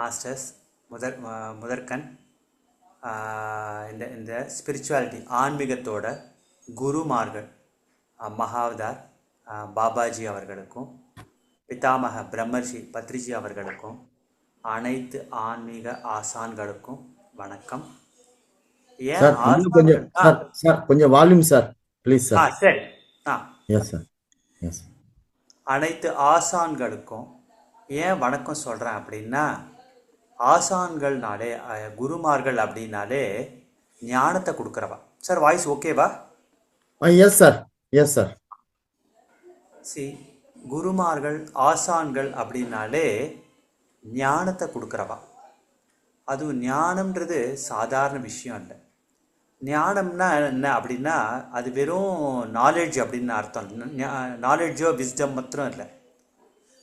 Masters முதற்கண் இந்த இந்த ஸ்பிரிச்சுவாலிட்டி ஆன்மீகத்தோட குருமார்கள் மகாவதார் பாபாஜி அவர்களுக்கும் பிதாமக பிரம்மர்ஷி பத்ரிஜி அவர்களுக்கும் அனைத்து ஆன்மீக ஆசான்களுக்கும் வணக்கம். கொஞ்சம் வால்யூம் சார் ப்ளீஸ் சார். சரி. Yes sir. எஸ். அனைத்து ஆசான்களுக்கும் ஏன் வணக்கம் சொல்கிறேன் அப்படின்னா, ஆசான்கள்னாலே குருமார்கள் அப்படின்னாலே ஞானத்தை கொடுக்குறவா. சார் வாய்ஸ் ஓகேவா? Yes sir. Yes sir. குருமார்கள் ஆசான்கள் அப்படின்னாலே ஞானத்தை கொடுக்குறவா. அதுவும் ஞானம்ன்றது சாதாரண விஷயம் இல்லை. ஞானம்னா என்ன அப்படின்னா, அது வெறும் நாலேஜ் அப்படின்னு அர்த்தம். நாலேஜோ விஸ்டம் மாத்திரம் இல்லை,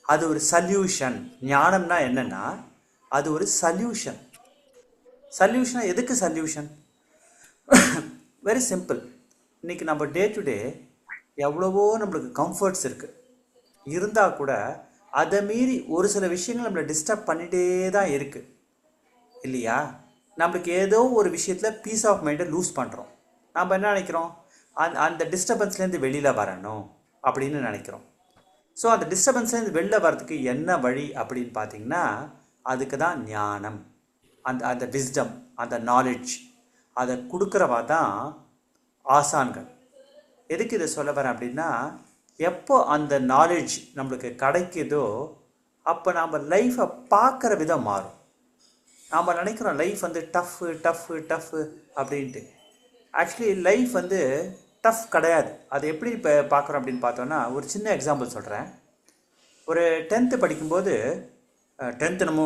அது ஒரு சல்யூஷன். ஞானம்னா என்னென்னா அது ஒரு சல்யூஷன். சல்யூஷன் எதுக்கு சல்யூஷன்? Very simple. இன்றைக்கி நம்ம டே டு டே எவ்வளவோ நம்மளுக்கு கம்ஃபர்ட்ஸ் இருக்குது, இருந்தால் கூட அதை மீறி ஒரு சில விஷயங்கள் நம்மளை டிஸ்டர்ப் பண்ணிகிட்டே தான் இருக்குது இல்லையா? நம்மளுக்கு ஏதோ ஒரு விஷயத்தில் பீஸ் ஆஃப் மைண்டை லூஸ் பண்ணுறோம். நம்ம என்ன நினைக்கிறோம்? அந்த டிஸ்டர்பன்ஸ்லேருந்து வெளியில் வரணும் அப்படின்னு நினைக்கிறோம். ஸோ அந்த டிஸ்டர்பன்ஸ்லேருந்து வெளில வர்றதுக்கு என்ன வழி அப்படின்னு பார்த்திங்கன்னா, அதுக்கு தான் ஞானம், அந்த விஸ்டம், அந்த நாலேஜ் அதை கொடுக்குறவா தான் ஆசான்கள். எதுக்கு இதை சொல்ல வரேன் அப்படின்னா, எப்போ அந்த நாலேஜ் நம்மளுக்கு கிடைக்குதோ அப்போ நம்ம லைஃப்பை பார்க்குற விதம் மாறும். நாம் நினைக்கிறோம் லைஃப் வந்து டஃப்பு அப்படின்ட்டு. ஆக்சுவலி லைஃப் வந்து டஃப் கிடையாது. அது எப்படி இப்போ பார்க்குறோம் அப்படின்னு பார்த்தோன்னா, ஒரு சின்ன எக்ஸாம்பிள் சொல்கிறேன். ஒரு 10th படிக்கும்போது 10th நம்ம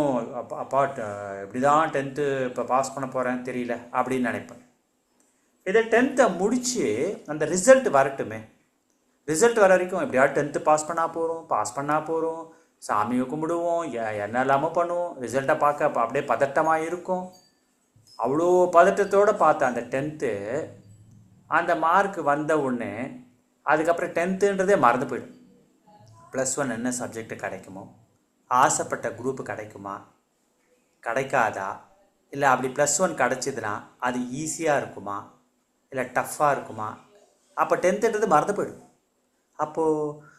இப்படி தான் 10th இப்போ பாஸ் பண்ண போகிறேன்னு தெரியல அப்படின்னு நினைப்பேன். இதை 10th முடித்து அந்த ரிசல்ட் வரட்டுமே, ரிசல்ட் வர வரைக்கும் எப்படியாவது 10th பாஸ் பண்ணால் போகிறோம், சாமியை கும்பிடுவோம், என்ன இல்லாமல் பண்ணுவோம், ரிசல்ட்டை பார்க்க அப்படியே பதட்டமாக இருக்கும். அவ்வளோ பதட்டத்தோடு பார்த்தேன் அந்த 10th. அந்த மார்க் வந்த உடனே அதுக்கப்புறம் 10த்ன்றதே மறந்து போயிடும். +1 என்ன சப்ஜெக்ட் கிடைக்குமோ, ஆசைப்பட்ட குரூப்பு கிடைக்குமா, கிடைக்காதா, இல்லை அப்படி +1 கிடச்சிதுன்னா அது ஈஸியாக இருக்குமா இல்லை டஃப்பாக இருக்குமா, அப்போ 10த்ன்றது மறந்து போயிடும். அப்போது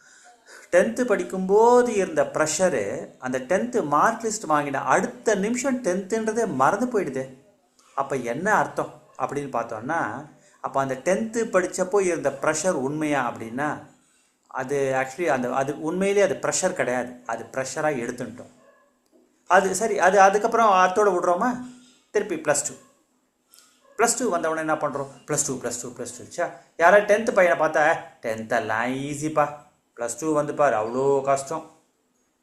10th படிக்கும்போது இருந்த ப்ரெஷரு அந்த 10th மார்க் லிஸ்ட் வாங்கின அடுத்த நிமிஷம் 10த்ன்றதே மறந்து போயிடுது. அப்போ என்ன அர்த்தம் அப்படின்னு பார்த்தோன்னா, அப்போ அந்த 10th படித்தப்போ இருந்த ப்ரெஷர் உண்மையா அப்படின்னா, அது ஆக்சுவலி அது உண்மையிலே அது ப்ரெஷர் கிடையாது, அது ப்ரெஷராக எடுத்துட்டோம். அது சரி, அதுக்கப்புறம் அத்தோடு விடுறோமா? திருப்பி +2 வந்தவொடனே என்ன பண்ணுறோம்? +2 சா யாராவது 10th பையனை பார்த்தா 10th எல்லாம் ஈஸிப்பா, +2 வந்து பாரு அவ்வளோ கஷ்டம்.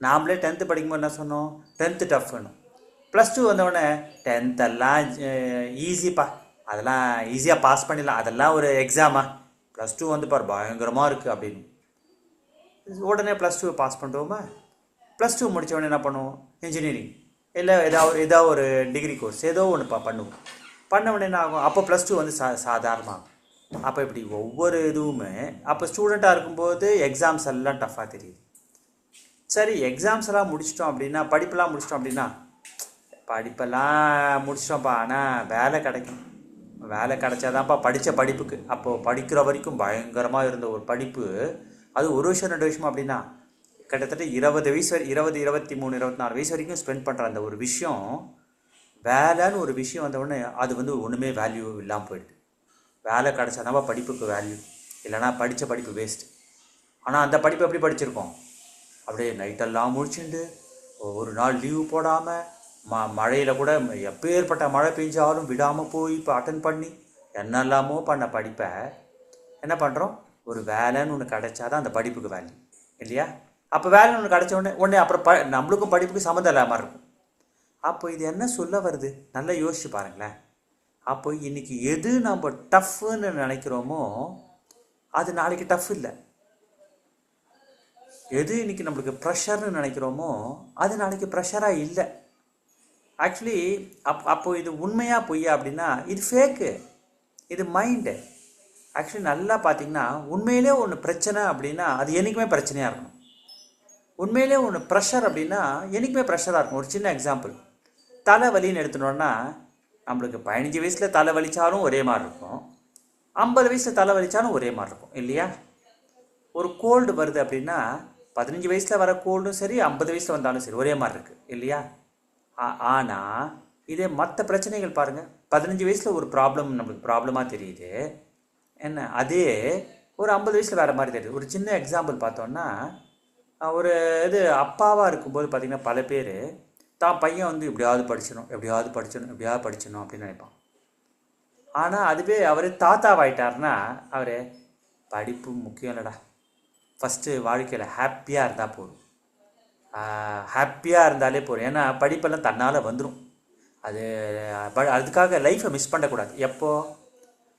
நாமளே 10th படிக்கும்போது என்ன சொன்னோம்? 10th டஃப்னு. +2 வந்தவொடனே 10th எல்லாம் ஈஸிப்பா, அதெல்லாம் ஈஸியாக பாஸ் பண்ணிடலாம், அதெல்லாம் ஒரு எக்ஸாமா, +2 வந்து பாரு பயங்கரமாக இருக்குது அப்படின்னு. உடனே +2 பாஸ் பண்ணுறோமா? +2 முடித்த உடனே என்ன பண்ணுவோம்? இன்ஜினியரிங் இல்லை ஏதாவது ஒரு டிகிரி கோர்ஸ் ஏதோ ஒன்று பண்ணுவோம். பண்ண உடனே என்ன ஆகும்? அப்போ +2 வந்து சாதாரணமாகும். அப்போ இப்படி ஒவ்வொரு இதுவுமே அப்போ ஸ்டூடெண்ட்டாக இருக்கும்போது எக்ஸாம்ஸ் எல்லாம் டஃப்பாக தெரியுது. சரி, எக்ஸாம்ஸ் எல்லாம் முடிச்சிட்டோம் அப்படின்னா, படிப்பெல்லாம் முடிச்சிட்டோம் அப்படின்னா, படிப்பெல்லாம் முடிச்சிட்டோம்ப்பா, ஆனால் வேலை கிடைக்கும், வேலை கிடைச்சாதான்ப்பா படித்த படிப்புக்கு. அப்போது படிக்கிற வரைக்கும் பயங்கரமாக இருந்த ஒரு படிப்பு, அது 1 வருஷம் 2 வருஷமா அப்படின்னா கிட்டத்தட்ட 20 வயசு 20, 23, 24 வயசு வரைக்கும் ஸ்பெண்ட் பண்ணுற அந்த ஒரு விஷயம், வேலைன்னு ஒரு விஷயம் வந்த உடனே அது வந்து ஒன்றுமே வேல்யூ இல்லாமல் போயிடுது. வேலை கிடச்சாதான்ப்பா படிப்புக்கு வேல்யூ, இல்லைனா படித்த படிப்பு வேஸ்ட்டு. ஆனால் அந்த படிப்பு எப்படி படிச்சிருக்கோம்? அப்படியே நைட்டெல்லாம் முடிச்சுட்டு ஒரு நாள் லீவு போடாமல் மழையில் கூட எப்பேற்பட்ட மழை பெஞ்சாலும் விடாமல் போய் இப்போ அட்டன் பண்ணி என்னெல்லாமோ பண்ண படிப்பை என்ன பண்ணுறோம்? ஒரு வேலைன்னு ஒன்று கிடைச்சாதான் அந்த படிப்புக்கு வேல்யூ இல்லையா? அப்போ வேலைன்னு ஒன்று கிடைச்ச உடனே அப்புறம் நம்மளுக்கும் படிப்புக்கு சம்மந்தம் இல்லாமல் இருக்கும். அப்போ இது என்ன சொல்ல வருது? நல்லா யோசிச்சு பாருங்களேன். அப்போ இன்றைக்கி எது நம்ம டஃப்னு நினைக்கிறோமோ அது நாளைக்கு டஃப் இல்லை. எது இன்றைக்கி நம்மளுக்கு ப்ரெஷர்னு நினைக்கிறோமோ அது நாளைக்கு ப்ரெஷராக இல்லை. ஆக்சுவலி அப்போது இது உண்மையாக பொய்யா அப்படின்னா, இது ஃபேக்கு, இது மைண்டு. ஆக்சுவலி நல்லா பார்த்திங்கன்னா, உண்மையிலே ஒன்று பிரச்சனை அப்படின்னா அது என்றைக்குமே பிரச்சனையாக இருக்கணும். உண்மையிலே ஒன்று ப்ரெஷர் அப்படின்னா என்றைக்குமே ப்ரெஷராக இருக்கும். ஒரு சின்ன எக்ஸாம்பிள், தலைவலின்னு எடுத்துனோன்னா நம்மளுக்கு 15 வயசில் தலை வலிச்சாலும் ஒரே மாதிரி இருக்கும், 50 வயசில் தலை வலிச்சாலும் ஒரே மாதிரி இருக்கும் இல்லையா? ஒரு கோல்டு வருது அப்படின்னா 15 வயசில் வர கோல்டும் சரி, 50 வயசில் வந்தாலும் சரி ஒரே மாதிரி இருக்குது இல்லையா? ஆனால் இதே மற்ற பிரச்சனைகள் பாருங்கள், 15 வயசில் ஒரு ப்ராப்ளம் நம்மளுக்கு ப்ராப்ளமாக தெரியுது, என்ன அதே ஒரு 50 வயசில் வேறு மாதிரி தெரியுது. ஒரு சின்ன எக்ஸாம்பிள் பார்த்தோன்னா, ஒரு இது அப்பாவாக இருக்கும்போது பார்த்திங்கன்னா பல பேர் தான் பையன் வந்து எப்படியாவது படிச்சிடணும் எப்படியாவது படிச்சிடணும் எப்படியாவது படிச்சிடணும் அப்படின்னு நினைப்பான். ஆனால் அதுவே அவர் தாத்தாவாயிட்டார்னா அவர் படிப்பு முக்கியம் இல்லைடா, ஃபஸ்ட்டு வாழ்க்கையில் ஹாப்பியாக இருந்தால் போதும், ஹாப்பியாக இருந்தாலே போதும். ஏன்னா படிப்பெல்லாம் தன்னால் வந்துடும். அது அதுக்காக லைஃப்பை மிஸ் பண்ணக்கூடாது. எப்போது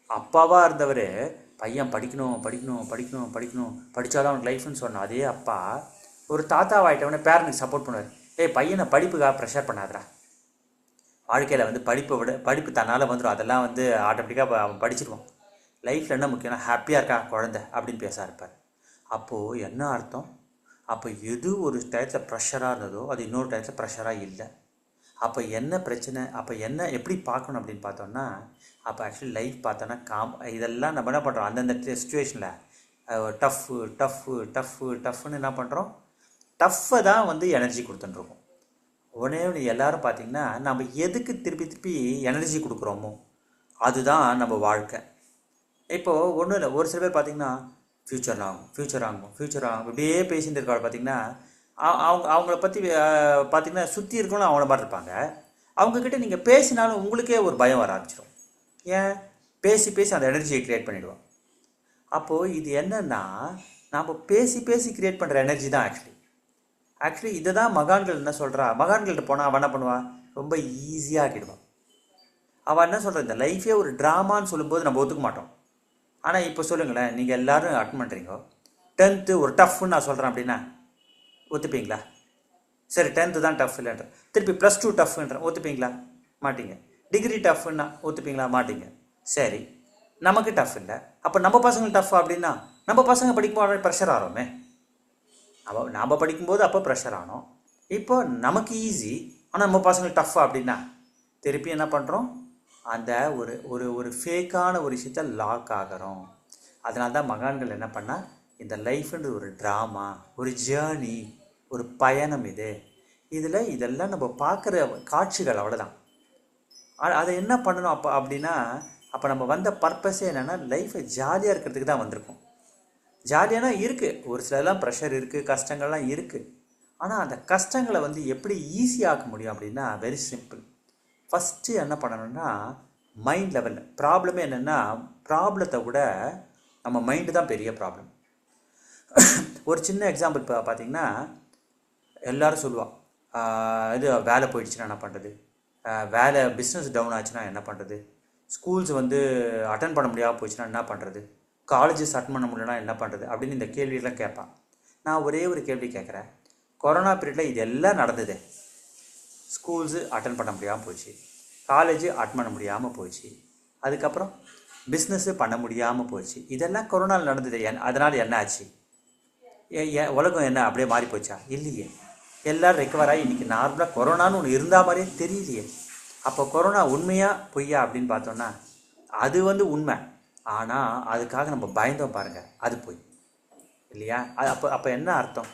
அப்பாவாக இருந்தவர் பையன் படிக்கணும் படிக்கணும் படிக்கணும் படிக்கணும் படித்தாதான் அவனுக்கு லைஃப்னு சொன்னான். அதே அப்பா ஒரு தாத்தாவாயிட்டவனே பேரண்ட்ஸுக்கு சப்போர்ட் பண்ணுவார். பையனை படிப்புக்காக ப்ரெஷர் பண்ணாதடா, வாழ்க்கையில் வந்து படிப்பு தன்னால் வந்துடும், அதெல்லாம் வந்து ஆட்டோமேட்டிக்காக அவன் படிச்சிடுவான், லைஃப்பில் என்ன முக்கியம்னா ஹாப்பியாக இருக்கா குழந்தை அப்படின்னு பேச இருப்பார். அப்போது என்ன அர்த்தம்? அப்போ எது ஒரு டயத்தில் ப்ரெஷராக இருந்ததோ அது இன்னொரு டயத்தில் ப்ரெஷராக இல்லை. அப்போ என்ன பிரச்சனை, அப்போ என்ன எப்படி பார்க்கணும் அப்படின்னு பார்த்தோன்னா, அப்போ ஆக்சுவலி லைஃப் பார்த்தோன்னா இதெல்லாம் நம்ம என்ன பண்ணுறோம், அந்தந்த சுச்சுவேஷனில் டஃப்னு என்ன பண்ணுறோம், டஃப்பை தான் வந்து எனர்ஜி கொடுத்துட்டுருக்கோம். உடனே எல்லோரும் பார்த்திங்கன்னா நம்ம எதுக்கு திருப்பி எனர்ஜி கொடுக்குறோமோ அதுதான் நம்ம வாழ்க்கை. இப்போது ஒன்றும் இல்லை, ஒரு சில பேர் பார்த்திங்கன்னா ஃப்யூச்சர் ஆகும் இப்படியே பேசிகிட்டு இருக்காள். பார்த்திங்கன்னா அவங்கள பற்றி பார்த்திங்கன்னா சுற்றி இருக்கணும் அவங்கள மாதிரி இருப்பாங்க. அவங்கக்கிட்ட நீங்கள் பேசினாலும் உங்களுக்கே ஒரு பயம் வர ஆரம்பிச்சிடும். ஏன்? பேசி அந்த எனர்ஜியை க்ரியேட் பண்ணிவிடுவோம். அப்போது இது என்னென்னா, நம்ம பேசி க்ரியேட் பண்ணுற எனர்ஜி தான் ஆக்சுவலி இதை தான் மகான்கள் என்ன சொல்கிறா, மகான்கள்கிட்ட போனால் அவன் என்ன பண்ணுவான், ரொம்ப ஈஸியாக ஆக்கிடுவான். அவன் என்ன சொல்கிற, இந்த லைஃபே ஒரு ட்ராமான்னு சொல்லும்போது நம்ம ஒத்துக்க மாட்டோம். ஆனால் இப்போ சொல்லுங்களேன், நீங்கள் எல்லோரும் அட்டன் பண்ணுறீங்க, 10th ஒரு டஃப்னு நான் சொல்கிறேன் அப்படின்னா ஒத்துப்பீங்களா? சரி 10th தான் டஃப் இல்லைன்ற, திருப்பி +2 டஃப்ன்ற ஒத்துப்பீங்களா? மாட்டிங்க. டிகிரி டஃப்னா ஒத்துப்பீங்களா? மாட்டிங்க. சரி நமக்கு டஃப் இல்லை, அப்போ நம்ம பசங்களுக்கு டஃப் அப்படின்னா நம்ம பசங்க படிக்கும்போது ப்ரெஷர் ஆகிறோமே. நாம் படிக்கும்போது அப்போ ப்ரெஷர் ஆனோம், இப்போ நமக்கு ஈஸி, ஆனால் நம்ம பசங்களுக்கு டஃப் அப்படின்னா திருப்பி என்ன பண்ணுறோம், அந்த ஒரு ஃபேக்கான ஒரு விஷயத்தை லாக் ஆகிறோம். அதனால தான் மகான்கள் என்ன பண்ணால், இந்த லைஃப்ன்றது ஒரு ட்ராமா, ஒரு ஜேர்னி, ஒரு பயணம். இதெல்லாம் நம்ம பார்க்குற காட்சிகள், அவ்வளோதான். அதை என்ன பண்ணணும் அப்படின்னா, அப்போ நம்ம வந்த பர்பஸே என்னென்னா லைஃப்பை ஜாலியாக இருக்கிறதுக்கு தான் வந்திருக்கோம். ஜாலியானா இருக்குது, ஒரு சிலலாம் ப்ரெஷர் இருக்குது, கஷ்டங்கள்லாம் இருக்குது. ஆனால் அந்த கஷ்டங்களை வந்து எப்படி ஈஸியாக்க முடியும் அப்படின்னா வெரி சிம்பிள். ஃபஸ்ட்டு என்ன பண்ணணும்னா மைண்ட் லெவலில். ப்ராப்ளமே என்னென்னா, ப்ராப்ளத்தை விட நம்ம மைண்டு தான் பெரிய ப்ராப்ளம். ஒரு சின்ன எக்ஸாம்பிள் இப்போ பார்த்திங்கன்னா, எல்லோரும் சொல்லுவாள், இது வேலை போயிடுச்சுன்னா என்ன பண்ணுறது, பிஸ்னஸ் டவுன் ஆச்சுன்னா என்ன பண்ணுறது, ஸ்கூல்ஸ் வந்து அட்டன் பண்ண முடியாமல் போயிடுச்சுன்னா என்ன பண்ணுறது, காலேஜஸ் அட்டன் பண்ண முடியலன்னா என்ன பண்ணுறது அப்படின்னு இந்த கேள்வியெல்லாம் கேட்பான். நான் ஒரே ஒரு கேள்வி கேட்குறேன், கொரோனா பீரியடில் இது எல்லாம் நடந்தது, ஸ்கூல்ஸு அட்டன் பண்ண முடியாமல் போச்சு, காலேஜு அட்டன் பண்ண முடியாமல் போச்சு, அதுக்கப்புறம் பிஸ்னஸ்ஸு பண்ண முடியாமல் போச்சு, இதெல்லாம் கொரோனாவில் நடந்தது. அதனால் என்ன ஆச்சு? உலகம் என்ன அப்படியே மாறி போச்சா? இல்லையே. எல்லோரும் ரெக்கவர் ஆகி இன்றைக்கி நார்மலாக கொரோனான்னு ஒன்று இருந்தால் மாதிரியே தெரியலையே. அப்போ கொரோனா உண்மையா பொய்யா அப்படின்னு பார்த்தோன்னா அது வந்து உண்மை. ஆனால் அதுக்காக நம்ம பயந்தோம் பாருங்கள், அது போய் இல்லையா? அப்போ என்ன அர்த்தம்?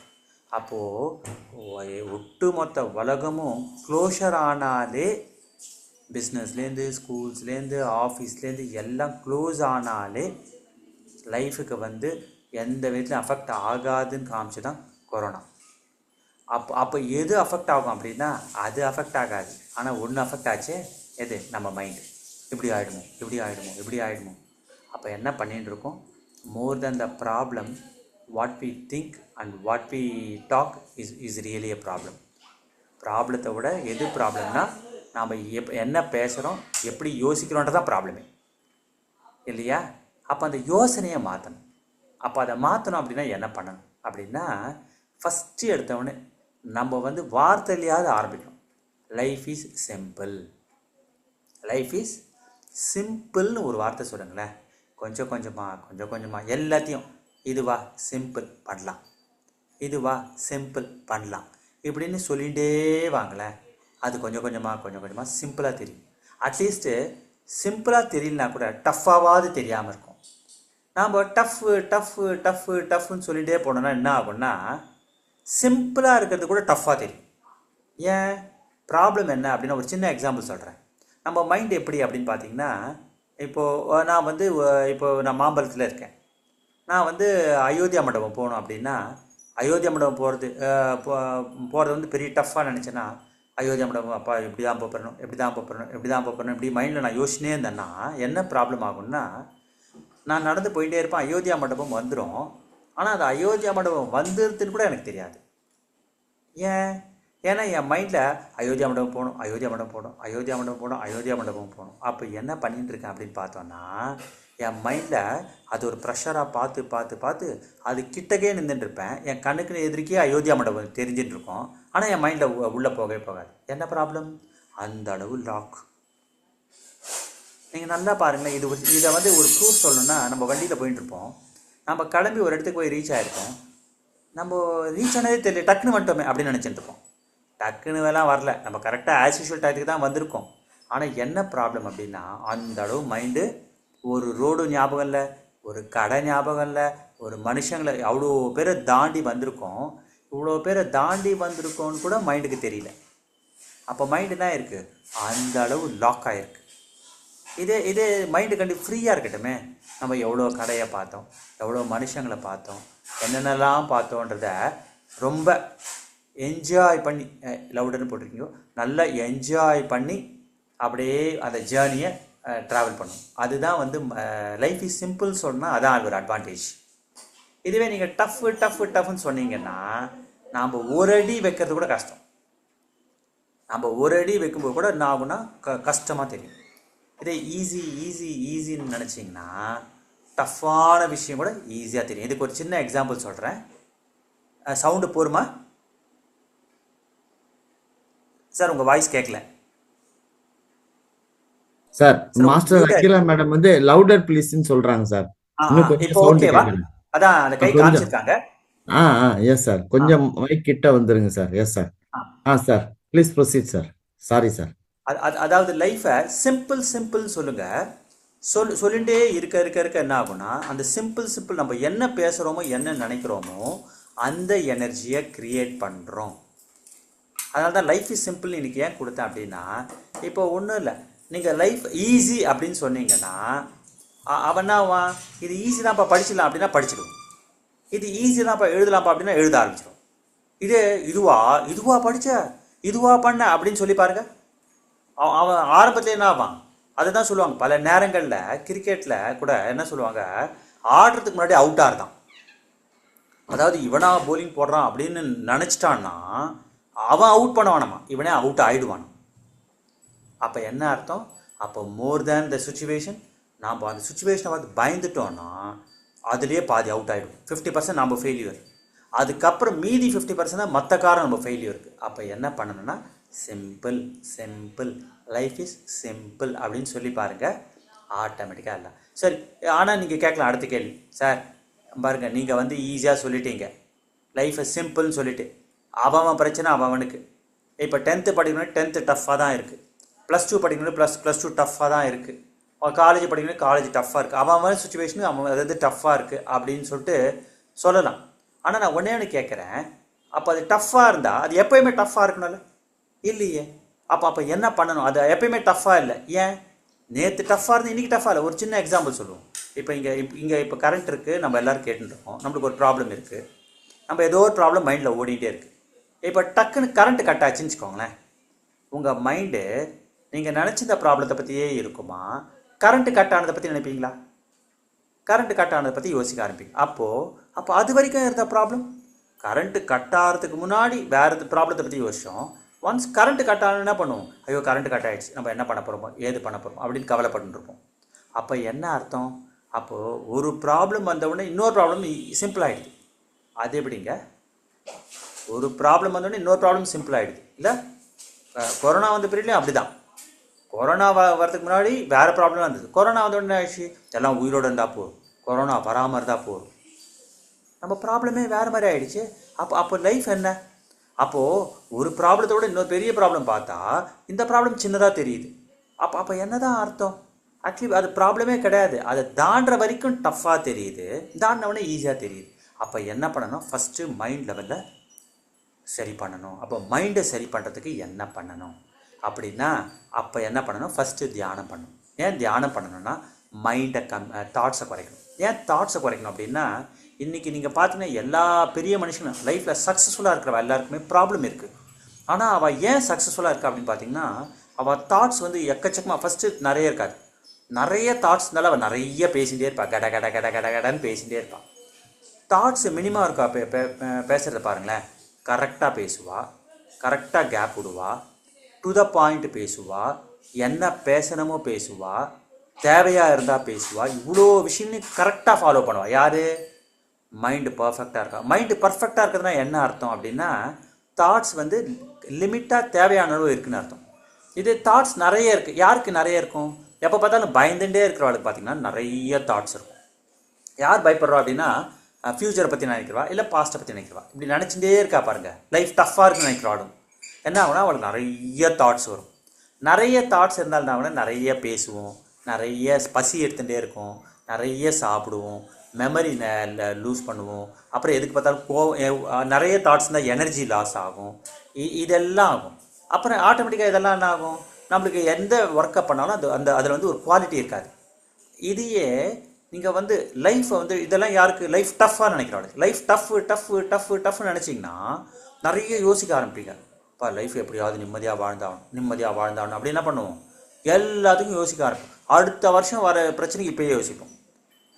அப்போது ஒட்டுமொத்த உலகமும் க்ளோஷர் ஆனாலே, பிஸ்னஸ்லேருந்து ஸ்கூல்ஸ்லேருந்து ஆஃபீஸ்லேருந்து எல்லாம் க்ளோஸ் ஆனாலே லைஃபுக்கு வந்து எந்த விதத்துலையும் அஃபெக்ட் ஆகாதுன்னு காமிச்சு தான் கொரோனா. அப்போ எது அஃபெக்ட் ஆகும் அப்படின்னா அது அஃபெக்ட் ஆகாது. ஆனால் ஒன்று அஃபெக்ட் ஆச்சே, எது? நம்ம மைண்டு. இப்படி ஆகிடுமோ. அப்போ என்ன பண்ணிட்டு இருக்கோம்? More than the problem, what we think and what we talk is really a problem. ப்ராப்ளத்தை விட எது ப்ராப்ளம்னா நாம் என்ன பேசுகிறோம், எப்படி யோசிக்கிறோன்றதான் ப்ராப்ளமே இல்லையா? அப்போ அந்த யோசனையை மாற்றணும். அப்போ அதை மாற்றணும் அப்படின்னா என்ன பண்ணணும் அப்படின்னா, ஃபஸ்ட்டு எடுத்தவொடனே நம்ம வந்து வார்த்தையிலையாவது ஆரம்பிக்கணும். லைஃப் இஸ் சிம்பிள்னு ஒரு வார்த்தை சொல்லுங்களேன். கொஞ்சம் கொஞ்சமாக எல்லாத்தையும் இதுவா சிம்பிள் பண்ணலாம், இப்படின்னு சொல்லிகிட்டே வாங்களேன். அது கொஞ்சம் கொஞ்சமாக சிம்பிளாக தெரியும். அட்லீஸ்ட்டு சிம்பிளாக தெரியலனா கூட டஃப்பாவது தெரியாமல் இருக்கும். நாம் டஃப்னு சொல்லிகிட்டே போனோன்னா என்ன ஆகும்னா சிம்பிளாக இருக்கிறது கூட டஃப்பாக தெரியும். ஏன்? ப்ராப்ளம் என்ன அப்படின்னா ஒரு சின்ன எக்ஸாம்பிள் சொல்கிறேன். நம்ம மைண்ட் எப்படி அப்படின்னு பார்த்தீங்கன்னா, இப்போது நான் மாம்பழத்தில் இருக்கேன். நான் அயோத்தியா மண்டபம் போகணும் அப்படின்னா, அயோத்தியா மண்டபம் போகிறது பெரிய டஃப்பாக நினச்சேன்னா, அயோத்தியா மண்டபம் அப்பா எப்படி தான் போகிறணும் இப்படி மைண்டில் நான் யோசிச்சுனே இருந்தேன்னா என்ன ப்ராப்ளம் ஆகும்னா, நான் நடந்து போயிட்டே இருப்பேன், அயோத்தியா மண்டபம் வந்துடும். ஆனால் அது அயோத்தியா மண்டபம் வந்துருதுன்னு கூட எனக்கு தெரியாது. ஏன்னா என் மைண்டில் அயோத்தியா மண்டபம் போகணும். அப்போ என்ன பண்ணிட்டு இருக்கேன் அப்படின்னு பார்த்தோன்னா, என் மைண்டில் அது ஒரு ப்ரெஷராக பார்த்து அது கிட்டக்கே நின்றுட்டுருப்பேன். என் கண்ணுக்கு எதிர்க்கே அயோத்தியா மண்டபம் தெரிஞ்சுட்டு இருக்கோம். ஆனால் என் மைண்டில் உள்ளே போகவே போகாது. என்ன ப்ராப்ளம்? அந்த அளவு லாக். நீங்கள் நல்லா பாருங்களேன். இதை ஒரு ப்ரூஃப் சொல்லணும்னா, நம்ம வண்டியில் போயிட்டு இருப்போம். நம்ம கிளம்பி ஒரு இடத்துக்கு போய் ரீச் ஆகிருப்போம். நம்ம ரீச் ஆனதே தெரியல, டக்குன்னு வந்துட்டோமே அப்படின்னு நினச்சிட்டு இருப்போம். டக்குன்னு வேலாம் வரல, நம்ம கரெக்டாக ஆஸ் யூஷுவல் டயத்துக்கு தான் வந்திருக்கோம். ஆனால் என்ன ப்ராப்ளம் அப்படின்னா, அந்த அளவு மைண்டு ஒரு ரோடு ஞாபகம் இல்லை, ஒரு கடை ஞாபகம் இல்லை, ஒரு மனுஷங்களை அவ்வளோ பேரை தாண்டி வந்திருக்கோம். இவ்வளோ பேரை தாண்டி வந்திருக்கோன்னு கூட மைண்டுக்கு தெரியல. அப்போ மைண்டு தான் இருக்குது, அந்த அளவு லாக் ஆகிருக்கு. இதே மைண்டு கண்டு ஃப்ரீயாக இருக்கட்டுமே. நம்ம எவ்வளோ கடையை பார்த்தோம், எவ்வளோ மனுஷங்களை பார்த்தோம், என்னென்னலாம் பார்த்தோன்றத ரொம்ப என்ஜாய் பண்ணி, லவுடர்னு போட்டிருக்கீங்க, நல்லா என்ஜாய் பண்ணி அப்படியே அந்த ஜேர்னியை ட்ராவல் பண்ணும். அதுதான் லைஃப் இஸ் சிம்பிள் சொன்னால் அதான் ஒரு அட்வான்டேஜ். இதுவே நீங்கள் டஃப்னு சொன்னீங்கன்னா, நாம் ஒரு அடி வைக்கிறது கூட கஷ்டம். நம்ம ஒரு அடி வைக்கும்போது கூட என்ன ஆகுனா கஷ்டமாக தெரியும். இதே ஈஸின்னு நினச்சிங்கன்னா டஃப்பான விஷயம் கூட ஈஸியாக தெரியும். இதுக்கு ஒரு சின்ன எக்ஸாம்பிள் சொல்கிறேன். சவுண்டு போருமா சார்? உங்கள் வாய்ஸ் கேட்கல sir. Master Akila madam louder ப்ளீஸ்ன்னு சொல்றாங்க சார். இப்போ ஓகேவா? அதான் அந்த கை காமிச்சிருக்காங்க. எஸ் சார், கொஞ்சம் மைக் கிட்ட வந்துருங்க sir. Yes sir. Sir please proceed sir. Sorry sir. அதாவது லைஃபை சிம்பிள் சொல்லுங்க. சொல்லிகிட்டே இருக்க என்ன ஆகும்னா, அந்த சிம்பிள் நம்ம என்ன பேசுகிறோமோ என்ன நினைக்கிறோமோ அந்த எனர்ஜியை க்ரியேட் பண்ணுறோம். அதனால தான் லைஃப் இஸ் சிம்பிள் இன்னைக்கு ஏன் கொடுத்தேன் அப்படின்னா, இப்போ ஒன்றும் இல்லை, நீங்கள் லைஃப் ஈஸி அப்படின்னு சொன்னீங்கன்னா அவனா இது ஈஸி தான்ப்பா படிச்சிடலாம் அப்படின்னா படிச்சிடுவோம். இது ஈஸி தான்ப்பா எழுதலாம்ப்பா அப்படின்னா எழுத ஆரம்பிச்சிடும். இதுவா படித்த இதுவா பண்ண அப்படின்னு சொல்லி பாருங்க. அவன் ஆரம்பத்தில் என்ன ஆவான்? அதுதான் சொல்லுவாங்க பல நேரங்களில். கிரிக்கெட்டில் கூட என்ன சொல்லுவாங்க, ஆடுறதுக்கு முன்னாடி அவுட் ஆடுதான். அதாவது இவனா போலிங் போடுறான் அப்படின்னு நினச்சிட்டான்னா அவன் அவுட் பண்ணுவானாமா, இவனே அவுட் ஆகிடுவான். அப்போ என்ன அர்த்தம்? அப்போ மோர் தேன் த சுச்சுவேஷன், நாம் அந்த சுச்சுவேஷனை பயந்துட்டோன்னா அதுலேயே பாதி அவுட் ஆகிடும். 50% நம்ம ஃபெயிலியர். அதுக்கப்புறம் மீதி 50% தான் மற்ற காரணம் நம்ம ஃபெயிலியருக்கு. அப்போ என்ன பண்ணணும்னா சிம்பிள் லைஃப் இஸ் சிம்பிள் அப்படின்னு சொல்லி பாருங்கள், ஆட்டோமேட்டிக்காக இல்லை. சரி, ஆனால் நீங்கள் கேட்கலாம் அடுத்த கேள்வி. சார் பாருங்கள், நீங்கள் ஈஸியாக சொல்லிட்டீங்க, லைஃபை சிம்பிள்னு சொல்லிவிட்டு அவன் பிரச்சனை அவனுக்கு. இப்போ 10th படிக்கணும், 10th டஃப்பாக தான் இருக்குது. +2 படிக்கணும், +2 டஃப்பாக தான் இருக்குது. காலேஜ் படிக்கணும், காலேஜ் டஃப்பாக இருக்குது. அவன் சுச்சுவேஷனு அதாவது டஃப்பாக இருக்குது அப்படின்னு சொல்லிட்டு சொல்லலாம். ஆனால் நான் ஒன்றே கேட்குறேன், அப்போ அது டஃப்பாக இருந்தால் அது எப்போயுமே டஃப்பாக இருக்கணும்ல? இல்லையே. அப்போ என்ன பண்ணணும்? அது எப்போயுமே டஃப்பாக இல்லை. ஏன்? நேற்று டஃப்பாக இருந்து இன்றைக்கி டஃப்பாக இல்லை. ஒரு சின்ன எக்ஸாம்பிள் சொல்லுவோம். இப்போ கரண்ட் இருக்குது, நம்ம எல்லோரும் கேட்டுருக்கோம், நம்மளுக்கு ஒரு ப்ராப்ளம் இருக்குது, நம்ம ஏதோ ஒரு ப்ராப்ளம் மைண்டில் ஓடிட்டே இருக்குது. இப்போ டக்குன்னு கரண்ட்டு கட் ஆச்சுன்னு வச்சுக்கோங்களேன், உங்கள் மைண்டு நீங்கள் நினச்சிருந்த ப்ராப்ளத்தை பற்றியே இருக்குமா, கரண்ட்டு கட் ஆனதை பற்றி நினைப்பீங்களா? கரண்ட்டு கட் ஆனதை பற்றி யோசிக்க ஆரம்பிங்க. அப்போ அது வரைக்கும் இருந்த ப்ராப்ளம், கரண்ட்டு கட் ஆகிறதுக்கு முன்னாடி வேறு ப்ராப்ளத்தை பற்றி யோசிச்சோம். ஒன்ஸ் கரண்ட்டு கட் ஆகணும் என்ன பண்ணுவோம்? ஐயோ கரண்ட்டு கட் ஆகிடுச்சு, நம்ம என்ன பண்ண போகிறோமோ ஏது பண்ண போகிறோம் அப்படின்னு கவலைப்பட்டுருப்போம். அப்போ என்ன அர்த்தம்? அப்போது ஒரு ப்ராப்ளம் வந்தவுடனே இன்னொரு ப்ராப்ளம் சிம்பிள் ஆகிடுது. அது எப்படிங்க? ஒரு ப்ராப்ளம் வந்தோடனே இன்னொரு ப்ராப்ளம் சிம்பிள் ஆகிடுது இல்லை? கொரோனா வந்த பீரியட்லேயும் அப்படி தான். கொரோனா வரதுக்கு முன்னாடி வேறு ப்ராப்ளம் வந்தது. கொரோனா வந்தோடனே ஆயிடுச்சு, எல்லாம் உயிரோடு இருந்தால் போதும், கொரோனா வராமல் இருந்தால் போதும், நம்ம ப்ராப்ளமே வேறு மாதிரி ஆகிடுச்சு. அப்போ லைஃப் என்ன? அப்போது ஒரு ப்ராப்ளத்தோட இன்னொரு பெரிய ப்ராப்ளம் பார்த்தா இந்த ப்ராப்ளம் சின்னதாக தெரியுது. அப்போ என்னதான் அர்த்தம்? ஆக்சுவலி அது ப்ராப்ளமே கிடையாது. அதை தாண்டுற வரைக்கும் டஃப்பாக தெரியுது, தாண்டினவுடனே ஈஸியாக தெரியுது. அப்போ என்ன பண்ணணும்? ஃபஸ்ட்டு மைண்ட் லெவலில் சரி பண்ணணும். அப்போ மைண்டை சரி பண்ணுறதுக்கு என்ன பண்ணணும் அப்படின்னா, அப்போ என்ன பண்ணணும்? ஃபஸ்ட்டு தியானம் பண்ணணும். ஏன் தியானம் பண்ணணும்னா மைண்டை தாட்ஸை குறைக்கணும். ஏன் தாட்ஸை குறைக்கணும் அப்படின்னா, இன்றைக்கி நீங்கள் பார்த்தீங்கன்னா எல்லா பெரிய மனுஷனும் லைஃப்பில் சக்ஸஸ்ஃபுல்லாக இருக்கிறவ எல்லாருக்குமே ப்ராப்ளம் இருக்குது. ஆனால் அவள் ஏன் சக்ஸஸ்ஃபுல்லாக இருக்கா அப்படின்னு பார்த்தீங்கன்னா, அவள் தாட்ஸ் வந்து எக்கச்சக்கமாக ஃபஸ்ட்டு நிறைய இருக்காது. நிறைய தாட்ஸ்னால அவள் நிறைய பேசிகிட்டே இருப்பாள், கட கட கட கட கடன்னு பேசிகிட்டே இருப்பாள். தாட்ஸ் மினிமம் இருக்கா பேசுகிறத பாருங்களேன். கரெக்டாக பேசுவா, கரெக்டாக கேப் விடுவா, டு த பாயிண்ட் பேசுவா, என்ன பேசணுமோ பேசுவா, தேவையாக இருந்தால் பேசுவா, இவ்வளோ விஷயம்னு கரெக்டாக ஃபாலோ பண்ணுவாள். யார்? மைண்டு பர்ஃபெக்டாக இருக்கா. மைண்டு பர்ஃபெக்டாக இருக்கிறதுனா என்ன அர்த்தம் அப்படின்னா, தாட்ஸ் வந்து லிமிட்டாக தேவையான அளவு இருக்குதுன்னு அர்த்தம். இது தாட்ஸ் நிறைய இருக்குது. யாருக்கு நிறைய இருக்கும்? எப்போ பார்த்தாலும் பயந்துட்டே இருக்கிறவளுக்கு பார்த்திங்கன்னா நிறைய தாட்ஸ் இருக்கும். யார் பயப்படுறா அப்படின்னா, ஃப்யூச்சரை பற்றி நினைக்கிறவா, இல்லை பாஸ்ட்டை பற்றி நினைக்கிறவா. இப்படி நினச்சிட்டே இருக்கா பாருங்கள். லைஃப் டஃப்பாக இருக்குன்னு நினைக்கிறவாடும் என்ன ஆகுனா அவளுக்கு நிறைய தாட்ஸ் வரும். நிறைய தாட்ஸ் இருந்தால்னா கூட நிறைய பேசுவோம், நிறைய பசி எடுத்துகிட்டே இருக்கும், நிறைய சாப்பிடுவோம், மெமரி லூஸ் பண்ணுவோம். அப்புறம் எதுக்கு பார்த்தாலும் நிறைய தாட்ஸ் இருந்தால் எனர்ஜி லாஸ் ஆகும். இதெல்லாம் ஆகும். அப்புறம் ஆட்டோமேட்டிக்காக இதெல்லாம் என்ன ஆகும்? நம்மளுக்கு எந்த ஒர்க்கை பண்ணாலும் அதில் வந்து ஒரு குவாலிட்டி இருக்காது. இதையே நீங்கள் வந்து லைஃப்பை வந்து இதெல்லாம் யாருக்கு லைஃப் டஃப்பாக நினைக்கிறாங்க. லைஃப் டஃப்னு நினச்சிங்கன்னா நிறைய யோசிக்க ஆரம்பிப்பீங்க. இப்போ லைஃப் எப்படியாவது நிம்மதியாக வாழ்ந்தாகணும் அப்படி என்ன பண்ணுவோம்? எல்லாத்துக்கும் யோசிக்க ஆரம்பிப்போம். அடுத்த வருஷம் வர பிரச்சனைக்கு இப்போயே யோசிப்போம்.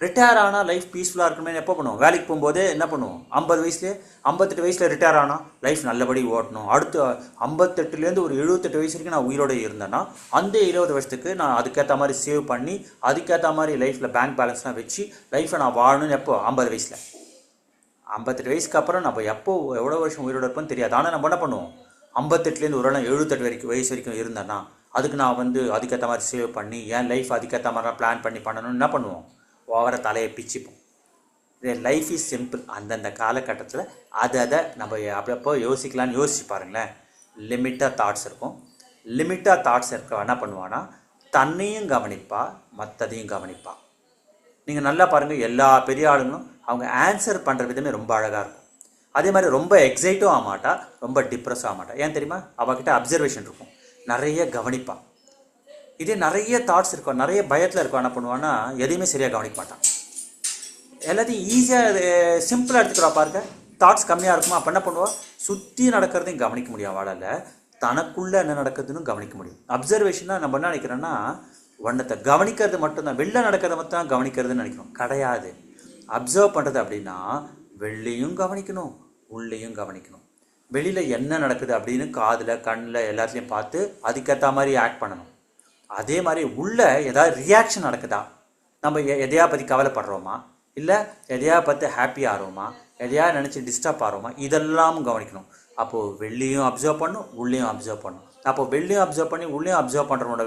ரிட்டையர் ஆனால் லைஃப் பீஸ்ஃபுல்லாக இருக்கணும்னு எப்போ பண்ணுவோம்? வேலைக்கு போகும்போது என்ன பண்ணுவோம்? 58 வயசில் ரிட்டையர் ஆனால் லைஃப் நல்லபடி ஓட்டணும். அடுத்து 58லேருந்து ஒரு 78 வயசு வரைக்கும் நான் உயிரோடு இருந்தேன்னா அந்த 20 வருஷத்துக்கு நான் அதுக்கேற்ற மாதிரி சேவ் பண்ணி அதுக்கேற்ற மாதிரி லைஃப்பில் பேங்க் பேலன்ஸ்லாம் வச்சு லைஃப்பை நான் வாழணும்னு எப்போ? 50 வயசில். 58 வயசுக்கு அப்புறம் நம்ம எப்போ எவ்வளோ வருஷம் உயிரோடு இருப்போன்னு தெரியாது. ஆனால் நம்ம என்ன பண்ணுவோம்? 58லேருந்து ஒரு 78 வயசு வரைக்கும் இருந்தேன்னா அதுக்கு நான் வந்து அதுக்கேற்ற மாதிரி சேவ் பண்ணி என் லைஃப் அதுக்கேற்ற மாதிரிலாம் பிளான் பண்ணணும்னு என்ன பண்ணுவோம்? ஓவர தலையை பிச்சுப்போம். இது லைஃப் இஸ் சிம்பிள். அந்தந்த காலகட்டத்தில் அதை நம்ம அப்பப்போ யோசிக்கலான்னு யோசிச்சு பாருங்களேன். லிமிட்டாக தாட்ஸ் இருக்கும். லிமிட்டாக தாட்ஸ் இருக்க என்ன பண்ணுவான்னா தன்னையும் கவனிப்பா, மற்றதையும் கவனிப்பா. நீங்கள் நல்லா பாருங்கள், எல்லா பெரிய ஆளுங்களும் அவங்க ஆன்சர் பண்ணுற விதமே ரொம்ப அழகாக இருக்கும். அதே மாதிரி ரொம்ப எக்ஸைட்டும் ஆக மாட்டா, ரொம்ப டிப்ரெஸ் ஆக மாட்டா. ஏன் தெரியுமா? அவகிட்ட அப்சர்வேஷன் இருக்கும், நிறைய கவனிப்பா. இதே நிறைய தாட்ஸ் இருக்கும், நிறைய பயத்தில் இருக்கும், என்ன பண்ணுவான்னா எதையுமே சரியாக கவனிக்க மாட்டான். எல்லாத்தையும் ஈஸியாக சிம்பிளாக எடுத்துக்கிறா பாருங்க. தாட்ஸ் கம்மியாக இருக்குமா, அப்போ என்ன பண்ணுவா? சுற்றி நடக்கிறதையும் கவனிக்க முடியும் அவளால். தனக்குள்ளே என்ன நடக்குதுன்னு கவனிக்க முடியும். அப்சர்வேஷனாக நம்ம என்ன நினைக்கிறோன்னா ஒன்றத்தை கவனிக்கிறது மட்டும்தான், வெளில நடக்கிறத மட்டும் தான் கவனிக்கிறதுன்னு நினைக்கிறோம். கிடையாது. அப்சர்வ் பண்ணுறது அப்படின்னா வெளிலையும் கவனிக்கணும், உள்ளேயும் கவனிக்கணும். வெளியில் என்ன நடக்குது அப்படின்னு காதில் கண்ணில் எல்லாத்துலேயும் பார்த்து அதுக்கேற்ற மாதிரி ஆக்ட் பண்ணணும். அதே மாதிரி உள்ளே ஏதாவது ரியாக்ஷன் நடக்குதா, நம்ம எதையா பற்றி கவலைப்படுறோமா, இல்லை எதையா பார்த்து ஹாப்பி ஆகிறோமா, எதையா நினச்சி டிஸ்டர்ப் ஆகிறோமா, இதெல்லாம் கவனிக்கணும். அப்போது வெளியும் அப்சர்வ் பண்ணணும், உள்ளேயும் அப்சர்வ் பண்ணணும். அப்போது வெளியும் அப்சர்வ் பண்ணி உள்ளேயும் அப்சர்வ் பண்ணுறவனோட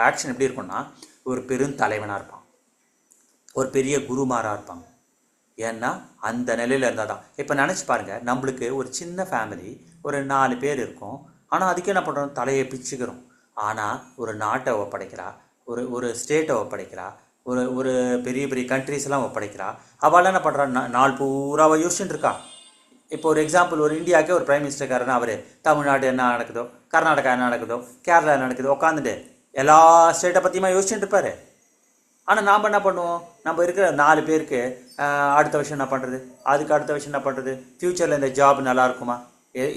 ஆக்ஷன் எப்படி இருக்கும்னா ஒரு பெருந்தலைவனாக இருப்பான், ஒரு பெரிய குருமாராக இருப்பாங்க. ஏன்னா அந்த நிலையில் இருந்தால் தான். இப்போ நினச்சி பாருங்கள், நம்மளுக்கு ஒரு சின்ன ஃபேமிலி, ஒரு 4 பேர் இருக்கும். ஆனால் அதுக்கு என்ன பண்ணுறோம்? தலையை பிச்சுக்கிறோம். ஆனால் ஒரு நாட்டை ஒப்படைக்கிறா, ஒரு ஸ்டேட்டை ஒப்படைக்கிறா, ஒரு பெரிய பெரிய கண்ட்ரிஸ்லாம் ஒப்படைக்கிறா. அவள் என்ன பண்ணுறா? நாள் பூரா அவள் யோசிச்சுட்டு இருக்கா. இப்போ ஒரு எக்ஸாம்பிள், ஒரு இந்தியாவுக்கே ஒரு பிரைம் மினிஸ்டர்காரனா அவர் தமிழ்நாடு என்ன நடக்குதோ, கர்நாடகா என்ன நடக்குதோ, கேரளா என்ன நடக்குதோ உட்காந்துட்டு எல்லா ஸ்டேட்டை பற்றியுமா யோசிச்சுட்டு இருப்பார். ஆனால் நாம் என்ன பண்ணுவோம்? நம்ம இருக்கிற 4 பேருக்கு அடுத்த வருஷம் என்ன பண்ணுறது, அதுக்கு அடுத்த வருஷம் என்ன பண்ணுறது, ஃப்யூச்சரில் இந்த ஜாப் நல்லா இருக்குமா?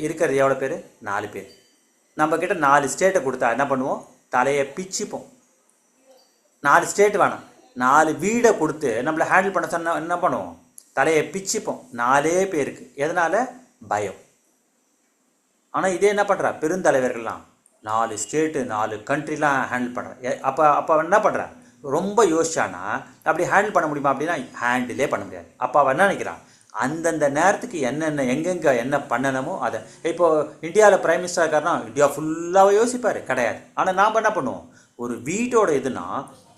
இருக்கிறது எவ்வளோ பேர்? 4 பேர். நம்மக்கிட்ட 4 ஸ்டேட்டை கொடுத்தா என்ன பண்ணுவோம்? தலையை பிச்சுப்போம். 4 ஸ்டேட் வேணாம், 4 வீடை கொடுத்து நம்மளை ஹேண்டில் பண்ண சொன்ன என்ன பண்ணுவோம்? தலையை பிச்சுப்போம். 4 பேருக்கு. எதனால்? பயம். ஆனால் இதே என்ன பண்ணுறா? பெருந்தலைவர்கள்லாம் 4 ஸ்டேட்டு 4 கண்ட்ரிலாம் ஹேண்டில் பண்ணுறேன். அப்போ என்ன பண்ணுறேன்? ரொம்ப யோசிச்சானா அப்படி ஹேண்டில் பண்ண முடியுமா? அப்படின்னா ஹேண்டிலே பண்ண முடியாது. அப்போ அவன் என்ன நினைக்கிறான்? அந்தந்த நேரத்துக்கு என்னென்ன எங்கெங்கே என்ன பண்ணணுமோ அதை. இப்போது இந்தியாவில் பிரைம் மினிஸ்டர் இருக்காருன்னா இந்தியா ஃபுல்லாக யோசிப்பார். கிடையாது. ஆனால் நாம் என்ன பண்ணுவோம்? ஒரு வீட்டோட இதுனா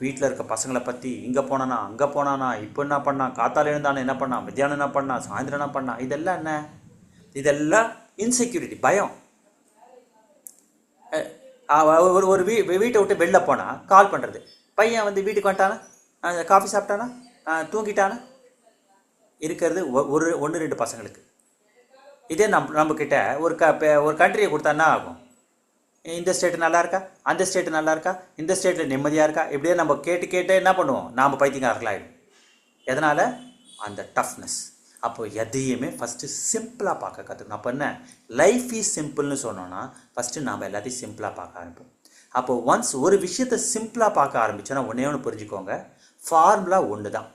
வீட்டில் இருக்க பசங்களை பற்றி, இங்கே போனானா அங்கே போனானா, இப்போ என்ன பண்ணான், காத்தால எழுந்தானே என்ன பண்ணான், மத்தியானம் என்ன பண்ணான், சாயந்தரம் என்ன பண்ணான், இதெல்லாம் என்ன? இதெல்லாம் இன்செக்யூரிட்டி, பயம். ஒரு ஒரு வீட்டை விட்டு வெளில போனால் கால் பண்ணுறது, பையன் வந்து வீட்டுக்கு வந்துட்டானா, காஃபி சாப்பிட்டானா, தூங்கிட்டானா, இருக்கிறது ஒரு 1-2 பசங்களுக்கு. இதே நம்மக்கிட்ட ஒரு கண்ட்ரியை கொடுத்தான்னா ஆகும், இந்த ஸ்டேட்டு நல்லா இருக்கா, அந்த ஸ்டேட்டு நல்லா இருக்கா, இந்த ஸ்டேட்டில் நிம்மதியாக இருக்கா, இப்படியே நம்ம கேட்டு என்ன பண்ணுவோம், நாம் பைத்தியக்காரர்களாகிடும். எதனால்? அந்த டஃப்னஸ். அப்போது எதையுமே ஃபஸ்ட்டு சிம்பிளாக பார்க்க கற்றுக்கணும். அப்போ என்ன, லைஃப் இஸ் சிம்பிள்னு சொன்னோன்னா ஃபஸ்ட்டு நாம் எல்லாத்தையும் சிம்பிளாக பார்க்க ஆரம்பிப்போம். அப்போது ஒன்ஸ் ஒரு விஷயத்தை சிம்பிளாக பார்க்க ஆரம்பித்தோன்னா ஒன்று புரிஞ்சுக்கோங்க, ஃபார்முலா ஒன்று தான்,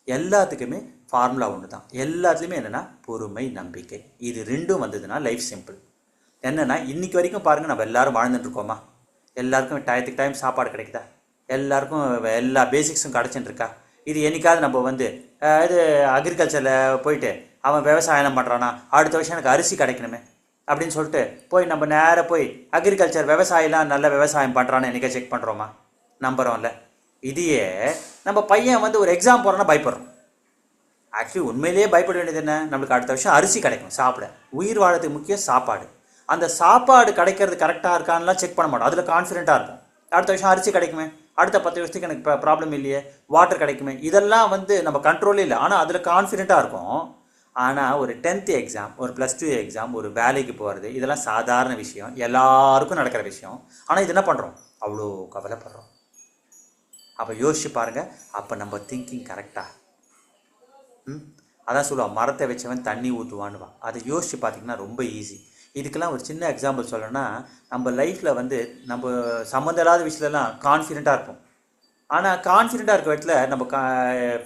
எல்லாத்துக்குமே ஃபார்முலா ஒன்று தான். எல்லாத்துலேயுமே என்னென்னா பொறுமை, நம்பிக்கை, இது ரெண்டும் வந்ததுன்னா லைஃப் சிம்பிள். என்னென்னா இன்றைக்கி வரைக்கும் பாருங்கள், நம்ம எல்லோரும் வாழ்ந்துட்டுருக்கோமா, எல்லாருக்கும் டயத்துக்கு டைம் சாப்பாடு கிடைக்குதா, எல்லாருக்கும் எல்லா பேசிக்ஸும் கிடச்சிட்டுருக்கா? இது என்றைக்காவது நம்ம வந்து இது அக்ரிகல்ச்சரில் போயிட்டு அவன் விவசாயம் பண்ணுறானா, அடுத்த வருஷம் எனக்கு அரிசி கிடைக்கணுமே அப்படின்னு சொல்லிட்டு போய் நம்ம நேராக போய் அக்ரிகல்ச்சர் விவசாயிலாம் நல்ல விவசாயம் பண்ணுறான்னு என்றைக்கா செக் பண்ணுறோமா? நம்புகிறோம்ல. இதையே நம்ம பையன் வந்து ஒரு எக்ஸாம் போகிறோன்னா பயப்படுறோம். ஆக்சுவலி உண்மையிலேயே பயப்பட வேண்டியது என்ன, நம்மளுக்கு அடுத்த வருஷம் அரிசி கிடைக்கும் சாப்பிட. உயிர் வாழறதுக்கு முக்கியம் சாப்பாடு. அந்த சாப்பாடு கிடைக்கிறது கரெக்டாக இருக்கான்லாம் செக் பண்ண மாட்டோம், அதில் கான்ஃபிடென்ட்டாக இருக்கும். அடுத்த வருஷம் அரிசி கிடைக்குமே, அடுத்த 10 வருஷத்துக்கு எனக்கு ப்ராப்ளம் இல்லையே, வாட்டர் கிடைக்குமே, இதெல்லாம் வந்து நம்ம கண்ட்ரோலே இல்லை, ஆனால் அதில் கான்ஃபிடென்ட்டாக இருக்கும். ஆனால் ஒரு 10th எக்ஸாம், ஒரு +2 எக்ஸாம், ஒரு வேலைக்கு போகிறது, இதெல்லாம் சாதாரண விஷயம், எல்லாருக்கும் நடக்கிற விஷயம். ஆனால் இது என்ன பண்ணுறோம், அவ்வளோ கவலைப்படுறோம். அப்போ யோசிச்சு பாருங்கள், அப்போ நம்ம திங்கிங் கரெக்டாக? அதான் சொல்லுவான், மரத்தை வச்சவன் தண்ணி ஊற்றுவான்னுவான். அதை யோசிச்சு பார்த்தீங்கன்னா ரொம்ப ஈஸி. இதுக்கெல்லாம் ஒரு சின்ன எக்ஸாம்பிள் சொல்லணும்னா, நம்ம லைஃப்பில் வந்து நம்ம சம்மந்தம் இல்லாத விஷயத்துலலாம் கான்ஃபிடென்ட்டாக இருப்போம். ஆனால் கான்ஃபிடென்ட்டாக இருக்கிற இடத்துல நம்ம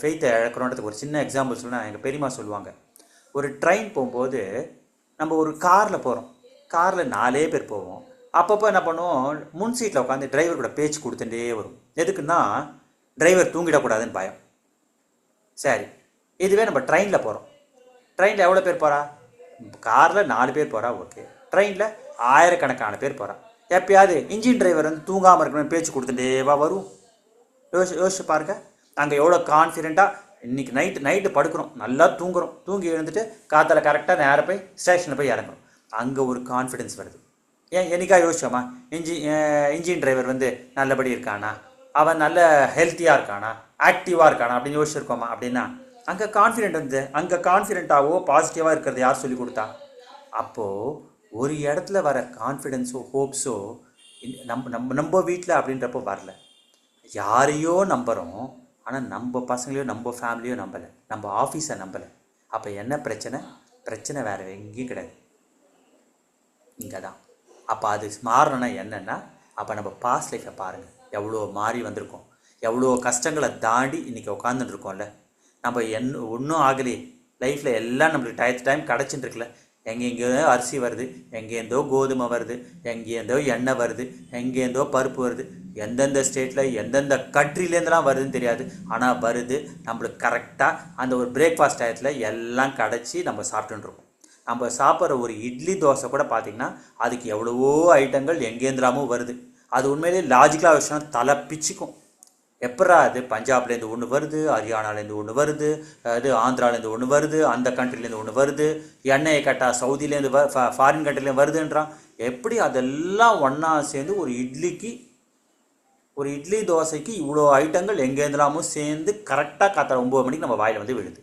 ஃபெய்த்தை இழக்கிறோன்றதுக்கு ஒரு சின்ன எக்ஸாம்பிள் சொன்னால், எங்கள் பெரியம்மா சொல்லுவாங்க, ஒரு ட்ரெயின் போகும்போது நம்ம ஒரு காரில் போகிறோம், காரில் 4 பேர் போவோம். அப்பப்போ என்ன பண்ணுவோம், முன் சீட்டில் உட்காந்து டிரைவர் கூட பேச்சு கொடுத்துட்டே வரும். எதுக்குன்னா டிரைவர் தூங்கிடக்கூடாதுன்னு பயம். சரி, இதுவே நம்ம ட்ரெயினில் போகிறோம், ட்ரெயினில் எவ்வளோ பேர் போகிறா, காரில் 4 பேர் போகிறா, ஓகே. ட்ரெயினில் ஆயிரக்கணக்கான பேர் போகிறா. எப்பயாவது இன்ஜின் டிரைவர் வந்து தூங்காமல் இருக்கணும்னு பேச்சு கொடுத்துட்டேவா வரும்? யோசிச்சு பாருங்க, நாங்கள் எவ்வளோ கான்ஃபிடென்ட்டாக இன்றைக்கி நைட்டு படுக்கிறோம், நல்லா தூங்குறோம், தூங்கி எழுந்துட்டு காத்தால கரெக்டாக நேராக போய் ஸ்டேஷனில் போய் இறங்குறோம். அங்கே ஒரு கான்ஃபிடென்ஸ் வருது. என்னைக்கா யோசிச்சோமா, இன்ஜின் டிரைவர் வந்து நல்லபடி இருக்கானா, அவன் நல்ல ஹெல்த்தியாக இருக்கானா, ஆக்டிவாக இருக்கானா அப்படின்னு யோசிச்சிருக்கோமா? அப்படின்னா அங்கே கான்ஃபிடென்ட் வந்து, அங்கே கான்ஃபிடென்ட்டாவோ பாசிட்டிவாக இருக்கிறது யார் சொல்லி கொடுத்தா? அப்போது ஒரு இடத்துல வர கான்ஃபிடென்ஸோ ஹோப்ஸோ நம்ம வீட்டில் அப்படின்றப்போ வரல. யாரையோ நம்புகிறோம், ஆனால் நம்ம பசங்களையோ நம்ம ஃபேமிலியோ நம்பலை, நம்ம ஆஃபீஸை நம்பலை. அப்போ என்ன பிரச்சனை வேறு எங்கேயும் கிடையாது, இங்கே தான். அப்போ அது மாறணும்னா என்னென்னா, அப்போ நம்ம பாஸ்ட் லைஃப்பை பாருங்கள், எவ்வளோ மாறி வந்திருக்கோம், எவ்வளோ கஷ்டங்களை தாண்டி இன்றைக்கி உட்காந்துட்டுருக்கோம்ல. நம்ம ஒன்றும் ஆகலையே, லைஃப்பில் எல்லாம் நம்மளுக்கு டைம் கிடச்சிட்டு இருக்குல்ல. எங்கெங்கேயோ அரிசி வருது, எங்கேருந்தோ கோதுமை வருது, எங்கேருந்தோ எண்ணெய் வருது, எங்கேருந்தோ பருப்பு வருது, எந்தெந்த ஸ்டேட்டில் எந்தெந்த கண்ட்ரிலேருந்துலாம் வருதுன்னு தெரியாது, ஆனால் வருது. நம்மளுக்கு கரெக்டாக அந்த ஒரு பிரேக்ஃபாஸ்ட் டயத்தில் எல்லாம் கிடச்சி நம்ம சாப்பிட்டுருக்கோம். நம்ம சாப்பிட்ற ஒரு இட்லி தோசை கூட பார்த்திங்கன்னா அதுக்கு எவ்வளவோ ஐட்டங்கள் எங்கேருந்துலாமோ வருது. அது உண்மையிலே லாஜிக்கலாக விஷயம், தலை பிச்சுக்கும். எப்படா அது பஞ்சாப்லேருந்து ஒன்று வருது, ஹரியானாலேருந்து ஒன்று வருது, அது ஆந்திராலேருந்து ஒன்று வருது, அந்த கண்ட்ரிலேருந்து ஒன்று வருது, எண்ணெயை கட்டா சவுதியிலேருந்து ஃபாரின் கண்ட்ரிலேருந்து வருதுன்றான். எப்படி அதெல்லாம் ஒன்றா சேர்ந்து ஒரு இட்லி தோசைக்கு இவ்வளோ ஐட்டங்கள் எங்கேருந்துலாமோ சேர்ந்து கரெக்டாக காத்தா 9 மணிக்கு நம்ம வாயில் வந்து விழுது.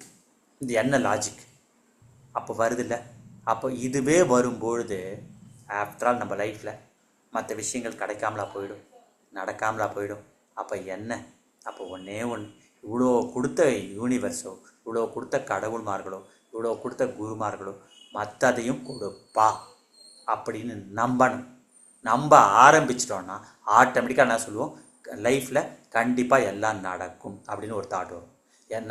இது என்ன லாஜிக்? அப்போ வருதில்ல. அப்போ இதுவே வரும்பொழுது ஆஃப்டர் ஆல் நம்ம லைஃப்பில் மற்ற விஷயங்கள் கிடைக்காமலா போயிடும், நடக்காமலா போயிடும். அப்போ என்ன? அப்போ ஒன்றே ஒன்று, இவ்வளோ கொடுத்த யூனிவர்ஸோ, இவ்வளோ கொடுத்த கடவுள்மார்களோ, இவ்வளோ கொடுத்த குருமார்களோ மற்றதையும் கொடுப்பா அப்படின்னு நம்பணும். நம்ப ஆரம்பிச்சிட்டோன்னா ஆட்டோமேட்டிக்காக என்ன சொல்லுவோம், லைஃப்பில் கண்டிப்பாக எல்லாம் நடக்கும் அப்படின்னு ஒரு தாட் வரும்.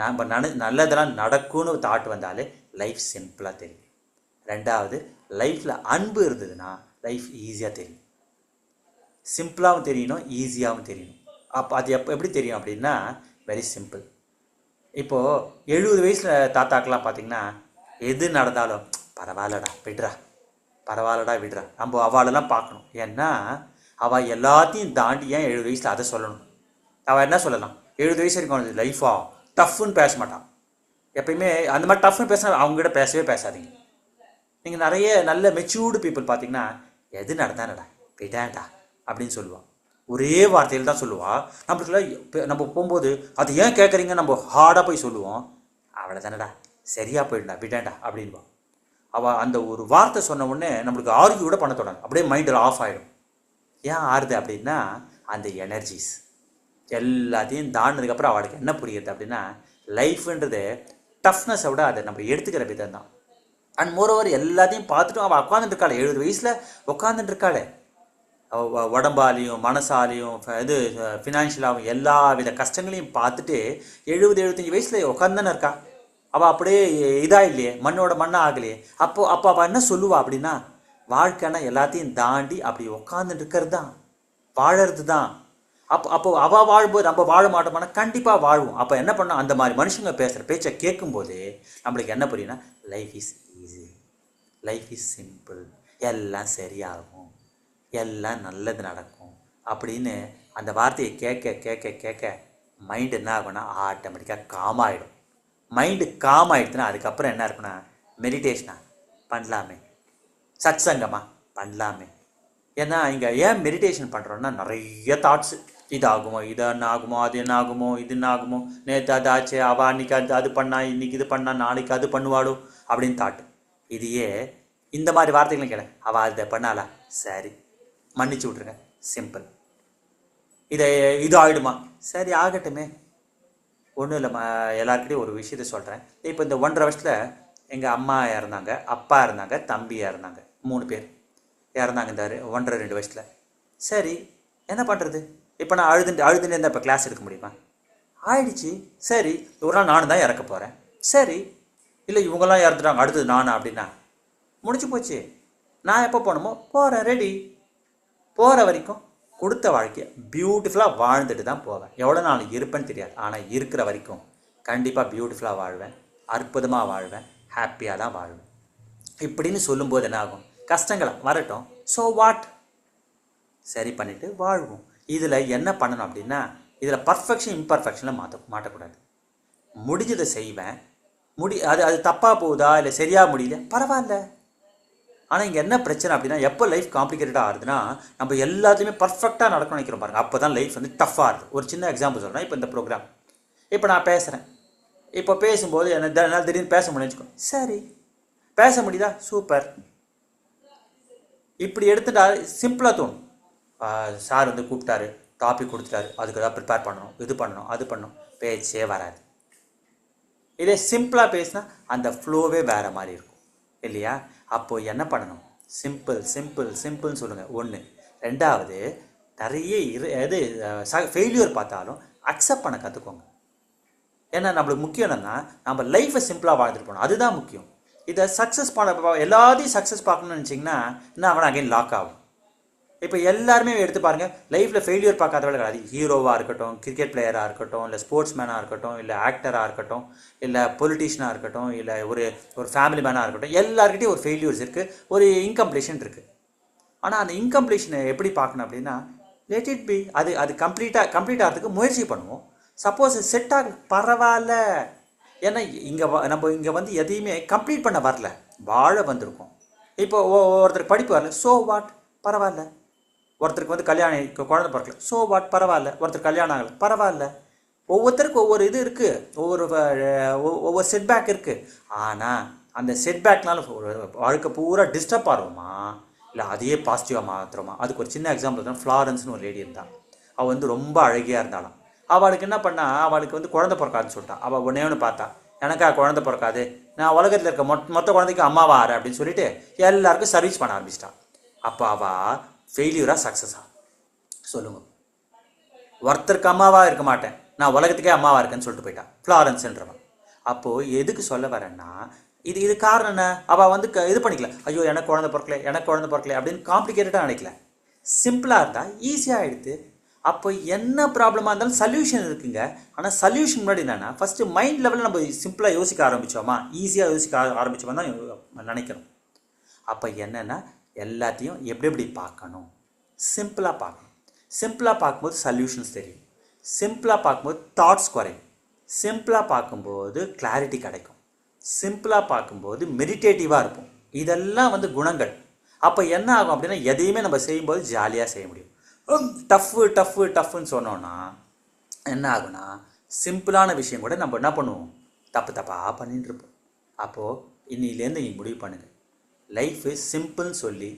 நம்ம நல்லதெல்லாம் நடக்கும்னு ஒரு தாட் வந்தாலே லைஃப் சிம்பிளாக தெரியும். ரெண்டாவது, லைஃப்பில் அன்பு இருந்ததுன்னா லைஃப் ஈஸியாக தெரியும். சிம்பிளாகவும் தெரியணும், ஈஸியாகவும் தெரியணும். அப்போ அது எப்படி தெரியும் அப்படின்னா, வெரி சிம்பிள். இப்போது 70 வயசில் தாத்தாக்கெலாம் பார்த்திங்கன்னா எது நடந்தாலும் பரவாயில்லடா விடுறா, நம்ம அவளெல்லாம் பார்க்கணும். ஏன்னா அவள் எல்லாத்தையும் தாண்டி ஏன் 70 வயசில் அதை சொல்லணும்? அவள் என்ன சொல்லலாம், 70 வயசு வரைக்கும் லைஃபா டஃப்னு பேச மாட்டான். எப்பயுமே அந்த மாதிரி டஃப்னு பேசினா அவங்ககிட்ட பேசாதீங்க. நீங்கள் நிறைய நல்ல மெச்சூர்டு பீப்புள் பார்த்தீங்கன்னா எது நடந்தானடா விடாண்டா அப்படின்னு சொல்லுவாள். ஒரே வார்த்தையில் தான் சொல்லுவாள். நம்மளுக்குள்ள நம்ம போகும்போது அது ஏன் கேட்குறீங்க நம்ம ஹார்டாக போய் சொல்லுவோம். அவளை தானடா சரியாக போயிடா விடாண்டா அப்படின்வா. அவள் அந்த ஒரு வார்த்தை சொன்ன உடனே நம்மளுக்கு ஆர்கியூ கூட பண்ண தொடங்கும். அப்படியே மைண்டில் ஆஃப் ஆகிடும். ஏன் ஆறுது அப்படின்னா அந்த எனர்ஜிஸ் எல்லாத்தையும் தாண்டினதுக்கப்புறம் அவளுக்கு என்ன புரியுது அப்படின்னா லைஃப்ன்றது டஃப்னஸை விட அதை நம்ம எடுத்துக்கிற விதம் தான். அண்ட் மோரோவர் எல்லாத்தையும் பார்த்துட்டும் அவள் உட்காந்துட்டு இருக்காளே, 70 வயசில் உட்காந்துட்டு இருக்காளே. உடம்பாலையும் மனசாலையும் இது ஃபினான்ஷியலாகவும் எல்லா வித கஷ்டங்களையும் பார்த்துட்டு 70-75 வயசில் உட்காந்து தானே இருக்கா. அவள் அப்படியே இதாக இல்லையே, மண்ணோட மண்ணாக ஆகலையே. அப்போ அவள் என்ன சொல்லுவா அப்படின்னா வாழ்க்கைன்னா எல்லாத்தையும் தாண்டி அப்படி உட்காந்துட்டு இருக்கிறது தான், வாழறது தான். அப்போ அவள் வாழும்போது நம்ம வாழ மாட்டோம்னா கண்டிப்பாக வாழ்வோம். அப்போ என்ன பண்ணோம், அந்த மாதிரி மனுஷங்க பேசுகிற பேச்சை கேட்கும்போது நம்மளுக்கு என்ன புரியும்னா life is easy, life is simple, எல்லாம் சரியாகும், எல்லாம் நல்லது நடக்கும் அப்படின்னு அந்த வார்த்தையை கேட்க கேட்க கேட்க மைண்டு என்ன ஆகும்னா ஆட்டோமேட்டிக்காக காம் ஆகிடும். மைண்டு காம் ஆகிடுச்சுன்னா அதுக்கப்புறம் என்ன இருக்குன்னா மெடிடேஷனா பண்ணலாமே, சத் சங்கமா பண்ணலாமே. ஏன்னா இங்கே ஏன் மெடிடேஷன் பண்ணுறோன்னா நிறைய தாட்ஸு, இது ஆகுமோ, இது என்ன ஆகுமோ, அது என்ன ஆகுமோ, இது என்ன ஆகுமோ, நேற்று அது ஆச்சு, அவள் அன்றைக்கி அது பண்ணா, இன்றைக்கி இது பண்ணா, நாளைக்கு அது பண்ணுவாளோ அப்படின்னு தாட்டு. இதையே இந்த மாதிரி வார்த்தைகளும் கேள, அவள் அதை பண்ணாளா, சரி மன்னிச்சு விட்ருங்க, சிம்பிள். இது ஆகிடுமா, சரி ஆகட்டுமே, ஒன்றும் இல்லைம்மா. எல்லாருக்கிட்டையும் ஒரு விஷயத்த சொல்கிறேன். இப்போ இந்த 1.5 வருஷத்தில் எங்கள் அம்மா இறந்தாங்க, அப்பா இருந்தாங்க, தம்பி இறந்தாங்க, 3 பேர் இறந்தாங்க இந்த 1.5-2 வயசில். சரி என்ன பண்ணுறது, இப்போ நான் அழுதுன்னு இருந்தால் இப்போ கிளாஸ் எடுக்க முடியுமா, ஆயிடுச்சு. சரி ஒரு நாள் நானும் தான் இறக்க போகிறேன். சரி இல்லை இவங்கெல்லாம் இறந்துட்டாங்க அடுத்தது நானா அப்படின்னா முடிச்சு போச்சு. நான் எப்போ போகணுமோ போகிறேன், ரெடி. போகிற வரைக்கும் கொடுத்த வாழ்க்கையை பியூட்டிஃபுல்லாக வாழ்ந்துட்டு தான் போவேன். எவ்வளோ நாள் இருப்பேன்னு தெரியாது, ஆனால் இருக்கிற வரைக்கும் கண்டிப்பாக பியூட்டிஃபுல்லாக வாழ்வேன், அற்புதமாக வாழ்வேன், ஹாப்பியாக தான் வாழ்வேன். இப்படின்னு சொல்லும்போது என்ன ஆகும், கஷ்டங்களை வரட்டும், ஸோ வாட், சரி பண்ணிவிட்டு வாழ்வோம். இதில் என்ன பண்ணணும் அப்படின்னா இதில் பர்ஃபெக்ஷன் இம்பர்ஃபெக்ஷனில் மாட்டக்கூடாது. முடிஞ்சதை செய்வேன், அது தப்பாக போகுதா இல்லை சரியாக முடியல பரவாயில்ல. ஆனால் இங்கே என்ன பிரச்சனை அப்படின்னா எப்போ லைஃப் காம்ப்ளிகேட்டடாக ஆகுதுன்னா நம்ம எல்லாத்தையுமே பர்ஃபெக்டாக நடக்கணும்னு நினைக்கிறோம் பாருங்க, அப்போ தான் லைஃப் வந்து டஃப்பாக ஆகுது. ஒரு சின்ன எக்ஸாம்பிள் சொல்கிறேன். இப்போ இந்த ப்ரோக்ராம் இப்போ நான் பேசுகிறேன், இப்போ பேசும்போது என்னால் திடீர்னு பேச முடியும்னு வச்சுக்கோ, சரி பேச முடியுதா, சூப்பர். இப்படி எடுத்துட்டா சிம்பிளாக தோணும். சார் வந்து கூப்பிட்டாரு, டாபிக் கொடுத்துட்டாரு, அதுக்கு தான் ப்ரிப்பேர் பண்ணணும், இது பண்ணணும், அது பண்ணணும், பேச்சே வராது. இதே சிம்பிளாக பேசினா அந்த ஃப்ளோவே வேறு மாதிரி இருக்கும் இல்லையா. அப்போது என்ன பண்ணணும், சிம்பிள் சிம்பிள் சிம்பிள்னு சொல்லுங்கள், ஒன்று. ரெண்டாவது நிறைய ஃபெயிலியர் பார்த்தாலும் அக்செப்ட் பண்ண கற்றுக்கோங்க. ஏன்னா நம்மளுக்கு முக்கியம் என்னென்னா நம்ம லைஃப்பை சிம்பிளாக வாழ்ந்துட்டு போகணும், அதுதான் முக்கியம். இதை சக்ஸஸ் பண்ண எல்லாத்தையும் சக்ஸஸ் பார்க்கணும்னு நினச்சிங்கன்னா என்ன அவனை அகைன் லாக் ஆகும். இப்போ எல்லாருமே எடுத்து பாருங்கள், லைஃப்பில் ஃபெயிலியர் பார்க்காதவங்க கிடையாது. ஹீரோவாக இருக்கட்டும், கிரிக்கெட் பிளேயராக இருக்கட்டும், இல்லை ஸ்போர்ட்ஸ் மேனாக இருக்கட்டும், இல்லை ஆக்டராக இருக்கட்டும், இல்லை பொலிட்டீஷியனாக இருக்கட்டும், இல்லை ஒரு ஃபேமிலி மேனாக இருக்கட்டும், எல்லாருக்கிட்டையும் ஒரு ஃபெயிலியர்ஸ் இருக்குது, ஒரு இன்கம்ப்ளீஷன் இருக்குது. ஆனால் அந்த இன்கம்ப்ளீஷனை எப்படி பார்க்கணும் அப்படின்னா லெட் இட் பி, அது கம்ப்ளீட் ஆகிறதுக்கு முயற்சி பண்ணுவோம். சப்போஸ் செட் ஆக பரவாயில்ல. ஏன்னா நம்ம இங்கே வந்து எதையுமே கம்ப்ளீட் பண்ண வரல, வாழ வந்திருக்கோம். இப்போ ஒருத்தருக்கு படிப்பு வரல, ஸோ வாட், பரவாயில்ல. ஒருத்தருக்கு வந்து கல்யாணம் குழந்தை பிறக்கல, ஸோ வாட், பரவாயில்ல. ஒருத்தர் கல்யாணம் ஆகலை, பரவாயில்ல. ஒவ்வொருத்தருக்கும் ஒவ்வொரு இது இருக்குது, ஒவ்வொரு செட்பேக் இருக்குது. ஆனால் அந்த செட்பேக்னால வாழ்க்கை பூரா டிஸ்டர்ப் ஆகிறோமா இல்லை அதையே பாசிட்டிவாக மாற்றுறோமா. அதுக்கு ஒரு சின்ன எக்ஸாம்பிள் தான், ஃப்ளாரன்ஸ்னு ஒரு லேடி இருந்தாள். அவள் வந்து ரொம்ப அழகியாக இருந்தாலும் அவளுக்கு என்ன பண்ணா, அவளுக்கு வந்து குழந்தை பிறக்காதுன்னு சொல்லிட்டான். அவள் ஒன்று பார்த்தா, எனக்கா குழந்தை பிறக்காது, நான் உலகத்தில் இருக்க மொத்த குழந்தைக்கு அம்மாவா ஆறு அப்படின்னு சொல்லிட்டு எல்லாருக்கும் சர்வீஸ் பண்ண ஆரம்பிச்சிட்டான். அப்போ அவள் ஃபெயிலியராக சக்ஸஸாக சொல்லுங்க. ஒருத்தருக்கு அம்மாவாக இருக்க மாட்டேன், நான் உலகத்துக்கே அம்மாவாக இருக்கேன்னு சொல்லிட்டு போயிட்டான் ஃப்ளாரன்ஸ்ன்றவன். அப்போது எதுக்கு சொல்ல வரேன்னா இது காரணம் என்ன, அவள் வந்து இது பண்ணிக்கல, ஐயோ எனக்கு குழந்தை பிறக்கல அப்படின்னு காம்ப்ளிகேட்டடாக நினைக்கல. சிம்பிளாக இருந்தால் ஈஸியாக எடுத்து. அப்போ என்ன ப்ராப்ளமாக இருந்தாலும் சல்யூஷன் இருக்குங்க. ஆனால் சல்யூஷன் முன்னாடி என்னென்னா ஃபஸ்ட்டு மைண்ட் லெவலில் நம்ம சிம்பிளாக யோசிக்க ஆரம்பித்தோமா, ஈஸியாக யோசிக்க ஆரம்பித்தோமா தான் நினைக்கணும். அப்போ என்னென்னா எல்லாத்தையும் எப்படி பார்க்கணும், சிம்பிளாக பார்க்கணும். சிம்பிளாக பார்க்கும்போது சல்யூஷன்ஸ் தெரியும், சிம்பிளாக பார்க்கும்போது தாட்ஸ் குறையும், சிம்பிளாக பார்க்கும்போது கிளாரிட்டி கிடைக்கும், சிம்பிளாக பார்க்கும்போது மெடிடேட்டிவாக இருக்கும். இதெல்லாம் வந்து குணங்கள். அப்போ என்ன ஆகும் அப்படின்னா எதையுமே நம்ம செய்யும்போது ஜாலியாக செய்ய முடியும். டஃப்பு டஃப்பு டஃப்புன்னு சொன்னோன்னா என்ன ஆகுனா சிம்பிளான விஷயம் கூட நம்ம என்ன பண்ணுவோம், தப்பு தப்பாக பண்ணிட்டு இருப்போம். அப்போது இன்னிலேருந்து நீங்கள் முடிவு பண்ணுங்கள், லைஃபு சிம்பிள்னு சொல்லி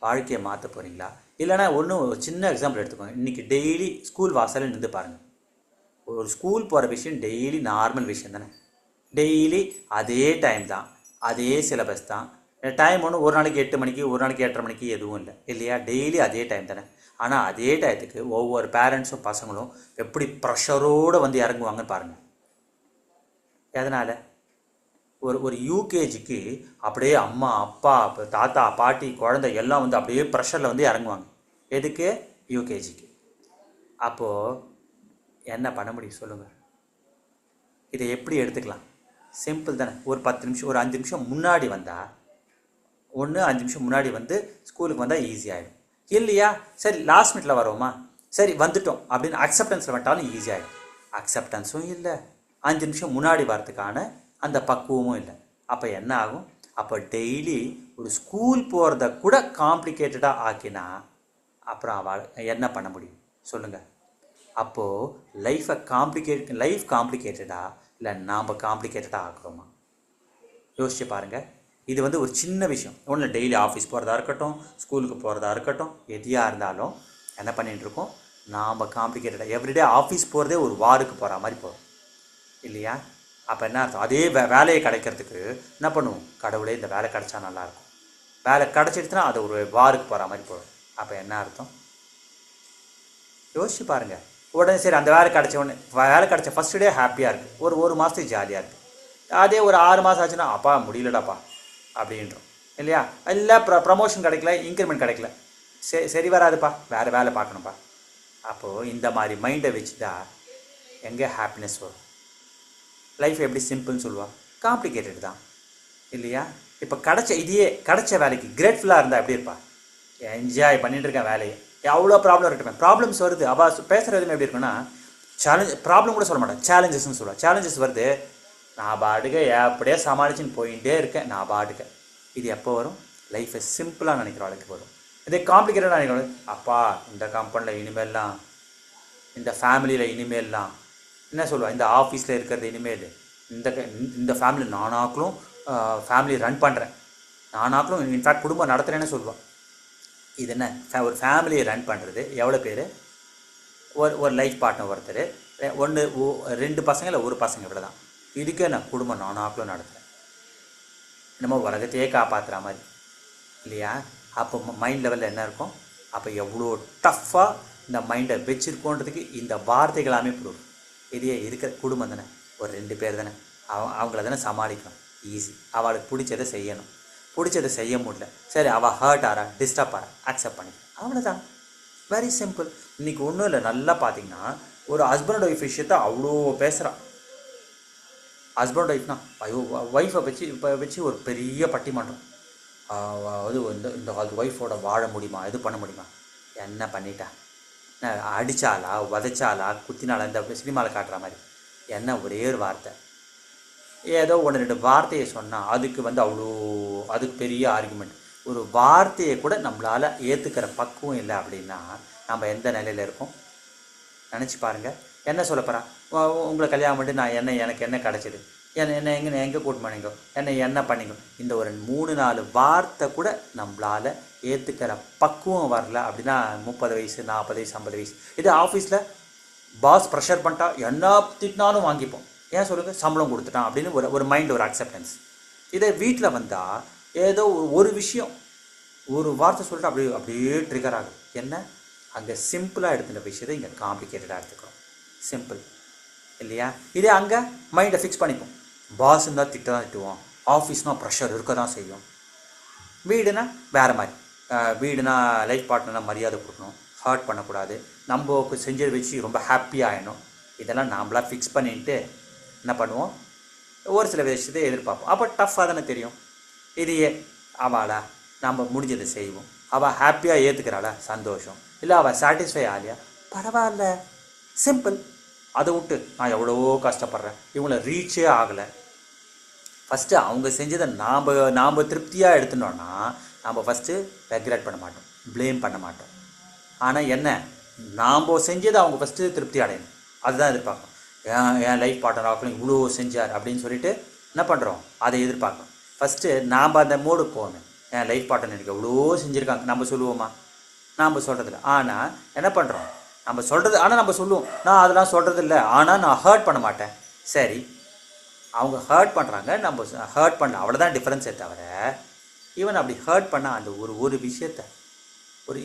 வாழ்க்கையை மாற்ற போகிறீங்களா? இல்லைனா ஒன்றும் ஒரு சின்ன எக்ஸாம்பிள் எடுத்துக்கோங்க. இன்றைக்கி டெய்லி ஸ்கூல் வாசலில் நின்று பாருங்கள். ஒரு ஸ்கூல் போகிற விஷயம் டெய்லி நார்மல் விஷயம் தானே. டெய்லி அதே டைம் தான், அதே சிலபஸ் தான். டைம் ஒன்று ஒரு நாளைக்கு 8 மணிக்கு, ஒரு நாளைக்கு 8:30 மணிக்கு எதுவும் இல்லை இல்லையா? டெய்லி அதே டைம் தானே. ஆனால் அதே டயத்துக்கு ஒவ்வொரு பேரண்ட்ஸும் பசங்களும் எப்படி ப்ரெஷரோடு வந்து இறங்குவாங்கன்னு பாருங்கள். எதனால்? ஒரு யூகேஜிக்கு அப்படியே அம்மா அப்பா தாத்தா பாட்டி குழந்தை எல்லாம் வந்து அப்படியே ப்ரெஷரில் வந்து இறங்குவாங்க. எதுக்கு? யூகேஜிக்கு. அப்போது என்ன பண்ண முடியும் சொல்லுங்கள்? இதை எப்படி எடுத்துக்கலாம்? சிம்பிள் தானே. ஒரு 10 நிமிஷம், ஒரு 5 நிமிஷம் முன்னாடி வந்தால், 5 நிமிஷம் முன்னாடி வந்து ஸ்கூலுக்கு வந்தால் ஈஸியாகிடும். இல்லையா சரி லாஸ்ட் மினிட்ல வரோமா, சரி வந்துட்டோம் அப்படின்னு அக்செப்டன்ஸில் வந்துட்டாலும் ஈஸியாகிடும். அக்செப்டன்ஸும் இல்லை, 5 நிமிஷம் முன்னாடி வரதுக்கான அந்த பக்குவமும் இல்லை. அப்போ என்ன ஆகும்? அப்போ டெய்லி ஒரு ஸ்கூல் போகிறத கூட காம்ப்ளிகேட்டடாக ஆக்கினா அப்புறம் அவள் என்ன பண்ண முடியும் சொல்லுங்கள்? அப்போது லைஃப் காம்ப்ளிகேட்டடா இல்லை நாம் காம்ப்ளிகேட்டடாக ஆக்குறோமா? யோசிச்சு பாருங்கள். இது வந்து ஒரு சின்ன விஷயம். ஒன்று டெய்லி ஆஃபீஸ் போகிறதா இருக்கட்டும், ஸ்கூலுக்கு போகிறதா இருக்கட்டும், எதையாக இருந்தாலும் என்ன பண்ணிகிட்ருக்கோம், நாம் காம்ப்ளிகேட்டடாக எவ்ரிடே ஆஃபீஸ் போகிறதே ஒரு வாருக்கு போகிற மாதிரி போகிறோம் இல்லையா? அப்போ என்ன அர்த்தம்? அதே வேலையை கிடைக்கிறதுக்கு என்ன பண்ணுவோம், கடவுளே இந்த வேலை கிடைச்சா நல்லாயிருக்கும், வேலை கிடச்சிடுச்சுன்னா அது ஒரு வாருக்கு போகிற மாதிரி போகும். அப்போ என்ன அர்த்தம்? யோசிச்சு பாருங்கள். உடனே சரி அந்த வேலை கிடச்ச உடனே, வேலை கிடச்ச ஃபஸ்ட் டே ஹாப்பியாக இருக்குது, ஒரு மாதத்துக்கு ஜாலியாக இருக்குது. அதே ஒரு 6 மாதம் ஆச்சுன்னா அப்பா முடியலடாப்பா அப்படின்றோம் இல்லையா? இல்லை ப்ரமோஷன் கிடைக்கல, இன்க்ரிமெண்ட் கிடைக்கல, சரி வராதுப்பா, வேறு வேலை பார்க்கணும்ப்பா. அப்போது இந்த மாதிரி மைண்டை வச்சுட்டா எங்கே ஹாப்பினஸ் வரும்? லைஃப் எப்படி சிம்பிள்னு சொல்லுவா? காம்ப்ளிகேட்டட் தான் இல்லையா? இப்போ கிடைச்ச வேலைக்கு கிரேட்ஃபுல்லாக இருந்தால் எப்படி இருப்பா? என்ஜாய் பண்ணிட்டு இருக்கேன் வேலையை, எவ்வளோ ப்ராப்ளம் இருக்கட்டும், ப்ராப்ளம்ஸ் வருது, அவள் பேசுகிற எதுவுமே எப்படி இருக்குன்னா ப்ராப்ளம் கூட சொல்ல மாட்டேன், சேலஞ்சஸ்ன்னு சொல்லுவாள். சேலஞ்சஸ் வருது, நான் பாட்டுக்க எப்படியே சமாளிச்சுன்னு போயிட்டே இருக்கேன் நான் பாட்டுக்க. இது எப்போ வரும்? லைஃப்பை சிம்பிளாக நினைக்கிற வாழ்க்கை வரும். இதே காம்ப்ளிகேட்டடாக நினைக்கிறோம், அப்பா இந்த கம்பெனியில் இனிமேல்லாம், இந்த ஃபேமிலியில் இனிமேல்லாம் என்ன சொல்லுவாள், இந்த ஆஃபீஸில் இருக்கிறது இனிமேல், இந்த ஃபேமிலி நானாக்களும் ஃபேமிலி ரன் பண்ணுறேன், நானாக்களும் இன்ஃபேக்ட் குடும்பம் நடத்துகிறேன்னு சொல்லுவாள். இது என்ன? ஒரு ஃபேமிலியை ரன் பண்ணுறது எவ்வளோ பேர்? ஒரு லைஃப் பார்ட்னர் ஒருத்தர், 2 பசங்க இல்லை 1 பசங்க இவ்வளோ தான். இதுக்கே நான் குடும்பம் நானாக்களும் நடத்துகிறேன், நம்ம உலகத்தையே காப்பாற்றுற மாதிரி இல்லையா? அப்போ மைண்ட் லெவலில் என்ன இருக்கும்? அப்போ எவ்வளோ டஃப்பாக இந்த மைண்டை வச்சுருக்கோன்றதுக்கு இந்த வார்த்தைகளாமே ப்ரூஃப். இதே இருக்கிற குடும்பம் தானே, ஒரு 2 பேர் தானே, அவங்கள தானே சமாளிக்கணும், ஈஸி. அவளுக்கு பிடிச்சதை செய்யணும், பிடிச்சதை செய்ய முடியல, சரி அவள் ஹர்ட் ஆறா, டிஸ்டர்ப் ஆறா, அக்செப்ட் பண்ணிக்கணும், அவ்வளோதான். Very simple. இன்றைக்கி ஒன்றும் இல்லை, நல்லா பார்த்தீங்கன்னா ஒரு ஹஸ்பண்ட் ஒய்ஃப் விஷயத்தை அவ்வளோ பேசுகிறான். ஹஸ்பண்ட் ஒய்ஃப்னா ஒய்ஃபை வச்சு ஒரு பெரிய பட்டிமன்றம். அது இந்த ஒய்ஃபோட வாழ முடியுமா, இது பண்ண முடியுமா? என்ன பண்ணிட்டா, அடித்தாலா உதைச்சாலா குத்தினாலா, இந்த சினிமாவில் காட்டுற மாதிரி என்ன ஒரே ஒரு வார்த்தை, ஏதோ 1-2 வார்த்தையை சொன்னால் அதுக்கு வந்து அதுக்கு பெரிய ஆர்குமெண்ட். ஒரு வார்த்தையை கூட நம்மளால் ஏற்றுக்கிற பக்குவம் இல்லை அப்படின்னா நம்ம எந்த நிலையில் இருக்கோம் நினச்சி பாருங்கள். என்ன சொல்ல போகிறேன், உங்களை கல்யாணம் பண்ணி நான் எனக்கு என்ன கிடச்சிது, என்ன எங்கே கூட்டு பண்ணிங்கோ, என்ன பண்ணிங்கோ, இந்த ஒரு 3-4 வார்த்தை கூட நம்மளால் ஏற்றுக்கிற பக்குவம் வரல அப்படின்னா 30 வயசு 40 வயசு 50 வயசு. இது ஆஃபீஸில் பாஸ் ப்ரெஷர் பண்ணிட்டா என்ன திட்டினாலும் வாங்கிப்போம், ஏன் சொல்லுங்கள், சம்பளம் கொடுத்துட்டான் அப்படின்னு ஒரு மைண்ட், ஒரு அக்செப்டன்ஸ். இதே வீட்டில் வந்தால் ஏதோ ஒரு விஷயம், ஒரு வார்த்தை சொல்லிட்டு அப்படியே ட்ரிகர் ஆகும். என்ன? அங்கே சிம்பிளாக எடுத்துகிற விஷயத்தை இங்கே காம்ப்ளிகேட்டடாக எடுத்துக்கிறோம். சிம்பிள் இல்லையா? இதே அங்கே மைண்டை ஃபிக்ஸ் பண்ணிப்போம், பாஸ் இருந்தால் திட்ட தான் திட்டுவோம், ஆஃபீஸ்னால் ப்ரெஷர் இருக்க தான் செய்யும், வீடுனா வேறு மாதிரி, வீடுனா லைஃப் பார்ட்னர்னால் மரியாதை கொடுக்கணும், ஹர்ட் பண்ணக்கூடாது, நம்ம செஞ்சதை வச்சு ரொம்ப ஹாப்பியாக ஆகிடணும். இதெல்லாம் நாம்ளாக ஃபிக்ஸ் பண்ணிட்டு என்ன பண்ணுவோம், ஒரு சில விஷயத்தை எதிர்பார்ப்போம். அப்போ டஃப்பாக தானே தெரியும். இதையே அவளா நம்ம முடிஞ்சதை செய்வோம், அவள் ஹாப்பியாக ஏற்றுக்கிறாளா, சந்தோஷம். இல்லை அவள் சாட்டிஸ்ஃபை ஆகலையா, பரவாயில்ல, சிம்பிள். அதை விட்டு நான் எவ்வளவோ கஷ்டப்படுறேன், இவங்களை ரீச்சே ஆகலை, ஃபஸ்ட்டு அவங்க செஞ்சதை நாம் திருப்தியாக எடுத்துட்டோன்னா நாம் ஃபஸ்ட்டு ரெக்ரெட் பண்ண மாட்டோம், ப்ளேம் பண்ண மாட்டோம். ஆனால் என்ன, நாம் செஞ்சதை அவங்க ஃபஸ்ட்டு திருப்தி அடையணும், அதுதான் எதிர்பார்க்கணும். என் லைஃப் பார்ட்னர் ஆகணும் இவ்வளோ செஞ்சார் அப்படின்னு சொல்லிட்டு என்ன பண்ணுறோம், அதை எதிர்பார்க்கணும். ஃபஸ்ட்டு நாம் அந்த மோடுக்கு போகணும். என் லைஃப் பார்ட்னர் எனக்கு எவ்வளோ செஞ்சுருக்காங்க நம்ம சொல்லுவோமா, நாம் சொல்கிறதில்ல. ஆனால் என்ன பண்ணுறோம், நம்ம சொல்கிறது, ஆனால் நம்ம சொல்லுவோம் நான் அதெல்லாம் சொல்கிறதில்ல, ஆனால் நான் ஹர்ட் பண்ண மாட்டேன். சரி, அவங்க ஹர்ட் பண்ணுறாங்க, நம்ம ஹர்ட் பண்ணல, அவ்வளோதான் டிஃப்ரென்ஸே தவிர ஈவன் அப்படி ஹர்ட் பண்ண அந்த ஒரு விஷயத்த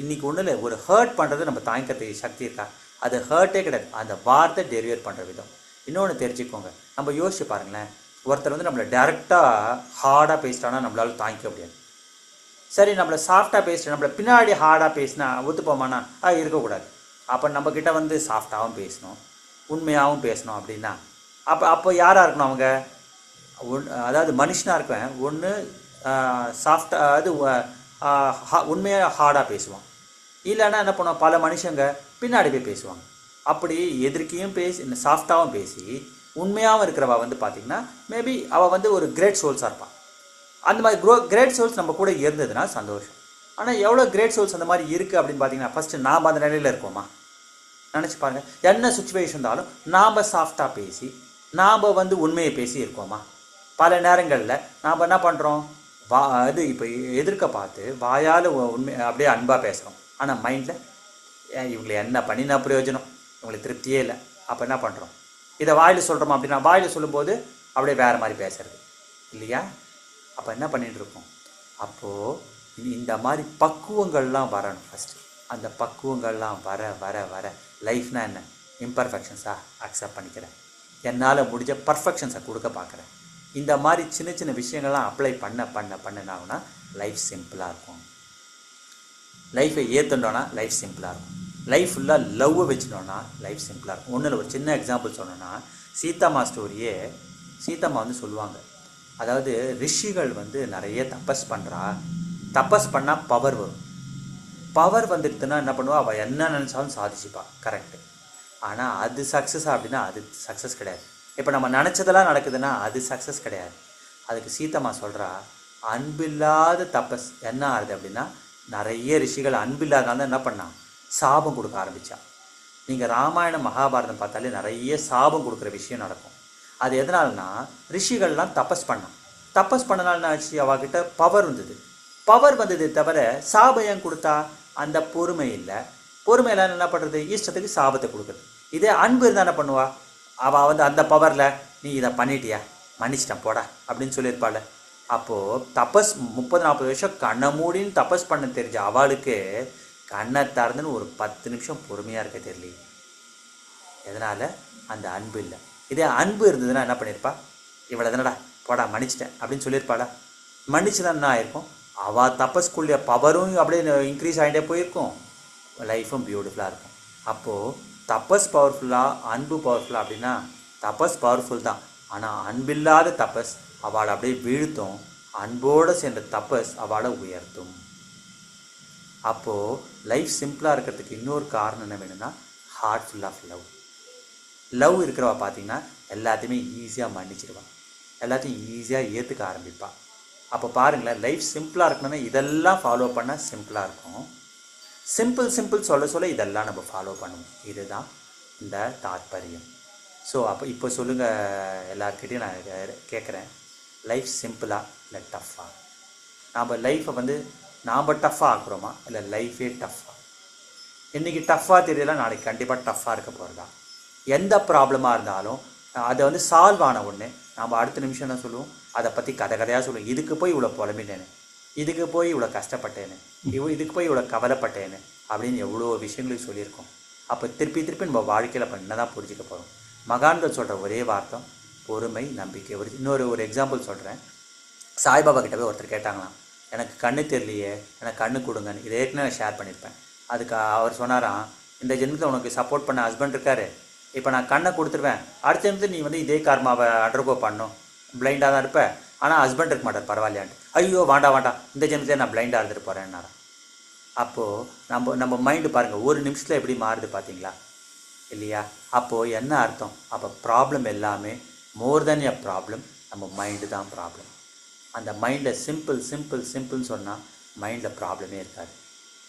இன்றைக்கி ஒன்றும் இல்லை, ஒரு ஹர்ட் பண்ணுறது நம்ம தாங்கிக்கிறதுக்கு சக்தி இருக்கா, அது ஹர்ட்டே கிடையாது, அந்த வார்த்தை டெரிவேட் பண்ணுற விதம். இன்னொன்று தெரிஞ்சுக்கோங்க, நம்ம யோசிச்சு பாருங்களேன், ஒருத்தர் வந்து நம்மளை டேரெக்டாக ஹார்டாக பேசிட்டானா நம்மளால தாங்கிக்க முடியாது. சரி, நம்மளை சாஃப்டாக பேசிட்டு நம்மளை பின்னாடி ஹார்டாக பேசினா ஒத்துப்போமானா இருக்கக்கூடாது. அப்போ நம்மக்கிட்ட வந்து சாஃப்டாகவும் பேசணும், உண்மையாகவும் பேசணும். அப்படின்னா அப்போ யாராக இருக்கணும் அவங்க, அதாவது மனுஷனாக இருக்கேன் ஒன்று சாஃப்டாக, அது உண்மையாக ஹார்டாக பேசுவான், இல்லைன்னா என்ன பண்ணுவோம், பல மனுஷங்க பின்னாடி போய் பேசுவாங்க. அப்படி எதிர்க்கையும் பேசி சாஃப்டாகவும் பேசி உண்மையாகவும் இருக்கிறவா வந்து பார்த்திங்கன்னா மேபி அவள் வந்து ஒரு கிரேட் சோல்ஸாக இருப்பான். அந்த மாதிரி கிரேட் சோல்ஸ் நம்ம கூட இருந்ததுன்னா சந்தோஷம். ஆனால் எவ்வளோ கிரேட் சோல்ஸ் அந்த மாதிரி இருக்குது அப்படின்னு பார்த்தீங்கன்னா ஃபஸ்ட்டு நாம் அந்த நிலையில் இருக்கோமா, நினச்சி பாருங்கள். என்ன சுச்சுவேஷன் இருந்தாலும் நாம் சாஃப்டாக பேசி நாம் வந்து உண்மையை பேசி இருக்கோமா. பல நேரங்களில் நாம் என்ன பண்ணுறோம், இது இப்போ எதிர்க்க பார்த்து வாயால் உண்மை அப்படியே அன்பாக பேசுகிறோம், ஆனால் மைண்டில் இவங்களை என்ன பண்ணினா பிரயோஜனம், இவங்களுக்கு திருப்தியே இல்லை. அப்போ என்ன பண்ணுறோம், இதை வாயில் சொல்கிறோமா அப்படின்னா வாயில் சொல்லும்போது அப்படியே வேறு மாதிரி பேசுறது இல்லையா. அப்போ என்ன பண்ணிகிட்டு இருக்கோம், அப்போது இந்த மாதிரி பக்குவங்கள்லாம் வரணும் ஃபஸ்ட்டு. அந்த பக்குவங்கள்லாம் வர வர வர லைஃப்னால் என்ன, இம்பர்ஃபெக்ஷன்ஸாக அக்செப்ட் பண்ணிக்கிறேன், என்னால் முடிஞ்ச பர்ஃபெக்ஷன்ஸை கொடுக்க பார்க்குறேன். இந்த மாதிரி சின்ன சின்ன விஷயங்கள்லாம் அப்ளை பண்ணனாங்கன்னா லைஃப் சிம்பிளாக இருக்கும். லைஃப்பை ஏற்றுட்டோன்னா லைஃப் சிம்பிளாக இருக்கும். லைஃப் ஃபுல்லாக லவ்வை வச்சுட்டோன்னா லைஃப் சிம்பிளாக இருக்கும். ஒன்றும் இல்லை, ஒரு சின்ன எக்ஸாம்பிள் சொன்னோன்னா சீதாம்மா ஸ்டோரியே, சீதாம்மா வந்து சொல்லுவாங்க, அதாவது ரிஷிகள் வந்து நிறைய தபஸ் பண்ணுறா, தபஸ் பண்ணால் பவர் வரும், பவர் வந்துடுதுன்னா என்ன பண்ணுவா, அவள் என்ன நினச்சாலும் சாதிச்சுப்பா, கரெக்டு. ஆனால் அது சக்ஸஸா அப்படின்னா அது சக்ஸஸ் கிடையாது. இப்போ நம்ம நினச்சதெல்லாம் நடக்குதுன்னா அது சக்ஸஸ் கிடையாது. அதுக்கு சீதம்மா சொல்கிறா, அன்பில்லாத தபஸ் என்ன ஆகுது அப்படின்னா, நிறைய ரிஷிகள் அன்பில்லாதனால என்ன பண்ணான், சாபம் கொடுக்க ஆரம்பித்தா. நீங்கள் ராமாயணம் மகாபாரதம் பார்த்தாலே நிறைய சாபம் கொடுக்குற விஷயம் நடக்கும். அது எதனால்னா ரிஷிகள்லாம் தபஸ் பண்ணான், தபஸ் பண்ணனால்னா ஆச்சு, அவகிட்ட பவர் வந்தது, பவர் வந்தது தவிர சாபம் ஏன் கொடுத்தா, அந்த பொறுமை இல்லை, பொறுமையெல்லாம் என்ன பண்ணுறது, இஷ்டத்துக்கு சாபத்தை கொடுக்குறது. இதே அன்பு இருந்தால் என்ன பண்ணுவா, அவள் வந்து அந்த பவரில் நீ இதை பண்ணிட்டியா, மன்னிச்சிட்டேன் போடா அப்படின்னு சொல்லியிருப்பாள். அப்போது தபஸ் 30-40 வருஷம் கண்ணை மூடின்னு தபஸ் பண்ண தெரிஞ்ச அவளுக்கு கண்ணை திறந்துன்னு ஒரு 10 நிமிஷம் பொறுமையாக இருக்க தெரியல. எதனால், அந்த அன்பு இல்லை. இதே அன்பு இருந்ததுன்னா என்ன பண்ணியிருப்பா, இவளை தானடா போடா மன்னிச்சிட்டேன் அப்படின்னு சொல்லியிருப்பாளா. மன்னிச்சுதான் என்ன ஆயிருக்கும், அவள் தபஸ்குள்ளே பவரும் அப்படியே இன்க்ரீஸ் ஆகிட்டே போயிருக்கும், லைஃப்பும் பியூட்டிஃபுல்லாக இருக்கும். அப்போது தபஸ் பவர்ஃபுல்லாக அன்பு பவர்ஃபுல்லாக அப்படின்னா தபஸ் பவர்ஃபுல் தான், ஆனால் அன்பில்லாத தபஸ் அவளை அப்படியே வீழ்த்தும், அன்போடு சேர்ந்த தபஸ் அவளை உயர்த்தும். அப்போது லைஃப் சிம்பிளாக இருக்கிறதுக்கு இன்னொரு காரணம் என்ன வேணும்னா, heart full of love. Love இருக்கிறவா பார்த்தீங்கன்னா எல்லாத்தையுமே ஈஸியாக மன்னிச்சிடுவான், எல்லாத்தையும் ஈஸியாக ஏற்றுக்க ஆரம்பிப்பாள். அப்போ பாருங்களேன், லைஃப் சிம்பிளாக இருக்கணும்னா இதெல்லாம் ஃபாலோ பண்ணால் சிம்பிளாக இருக்கும். சிம்பிள் சொல்ல இதெல்லாம் நம்ம ஃபாலோ பண்ணுவோம். இதுதான் இந்த தாத்பரியம். ஸோ அப்போ இப்போ சொல்லுங்கள், எல்லாருக்கிட்டையும் நான் கேட்குறேன், லைஃப் சிம்பிளாக இல்லை டஃப்பாக? நாம் லைஃப்பை வந்து நாம் டஃப்பாக ஆக்குறோமா இல்லை லைஃபே டஃப்பாக? இன்றைக்கி டஃப்பாக தெரியல, நாளைக்கு கண்டிப்பாக டஃப்பாக இருக்க போகிறதா. எந்த ப்ராப்ளமாக இருந்தாலும் அதை வந்து சால்வ் ஆன உடனே நாம் அடுத்த நிமிஷம் என்ன சொல்லுவோம், அதை பற்றி கதையாக சொல்லுவோம். இதுக்கு போய் இவ்வளோ புலம்பினேன்னு, இதுக்கு போய் இவ்வளோ கஷ்டப்பட்டேன்னு, இதுக்கு போய் இவ்வளோ கவலைப்பட்டேன்னு அப்படின்னு எவ்வளோ விஷயங்களையும் சொல்லியிருக்கோம். அப்போ திருப்பி நம்ம வாழ்க்கையில் அப்போ என்ன தான் புரிஞ்சிக்க போகிறோம். மகான்கள் சொல்கிற ஒரே வார்த்தை பொறுமை, நம்பிக்கை. ஒரு எக்ஸாம்பிள் சொல்கிறேன். சாய்பாபா கிட்ட போய் ஒருத்தர் கேட்டாங்களாம், எனக்கு கண்ணு தெரியலையே, எனக்கு கண்ணு கொடுங்கன்னு. இதை ஏற்கனவே நான் ஷேர் பண்ணியிருப்பேன். அதுக்கு அவர் சொன்னாராம், இந்த ஜென்மத்தில் உனக்கு சப்போர்ட் பண்ண ஹஸ்பண்ட் இருக்காரு, இப்போ நான் கண்ணை கொடுத்துருவேன், அடுத்த ஜென்மத்தில் நீ வந்து இதே கர்மாவை அண்டர்கோ பண்ணணும், பிளைண்டாக தான் இருப்பேன், ஆனால் ஹஸ்பண்ட் இருக்க மாட்டார், பரவாயில்லையான்ட்டு. ஐயோ வேண்டாம் இந்த ஜென்மத்தில் நான் பிளைண்டாக இருந்துட்டு போகிறேன்னாராம். அப்போது நம்ம மைண்டு பாருங்கள், ஒரு நிமிஷத்தில் எப்படி மாறுது பார்த்தீங்களா இல்லையா? அப்போது என்ன அர்த்தம், அப்போ ப்ராப்ளம் எல்லாமே மோர் தென் எ ப்ராப்ளம், நம்ம மைண்டு தான் ப்ராப்ளம். அந்த மைண்டில் சிம்பிள்னு சொன்னால் மைண்டில் ப்ராப்ளமே இருக்காது.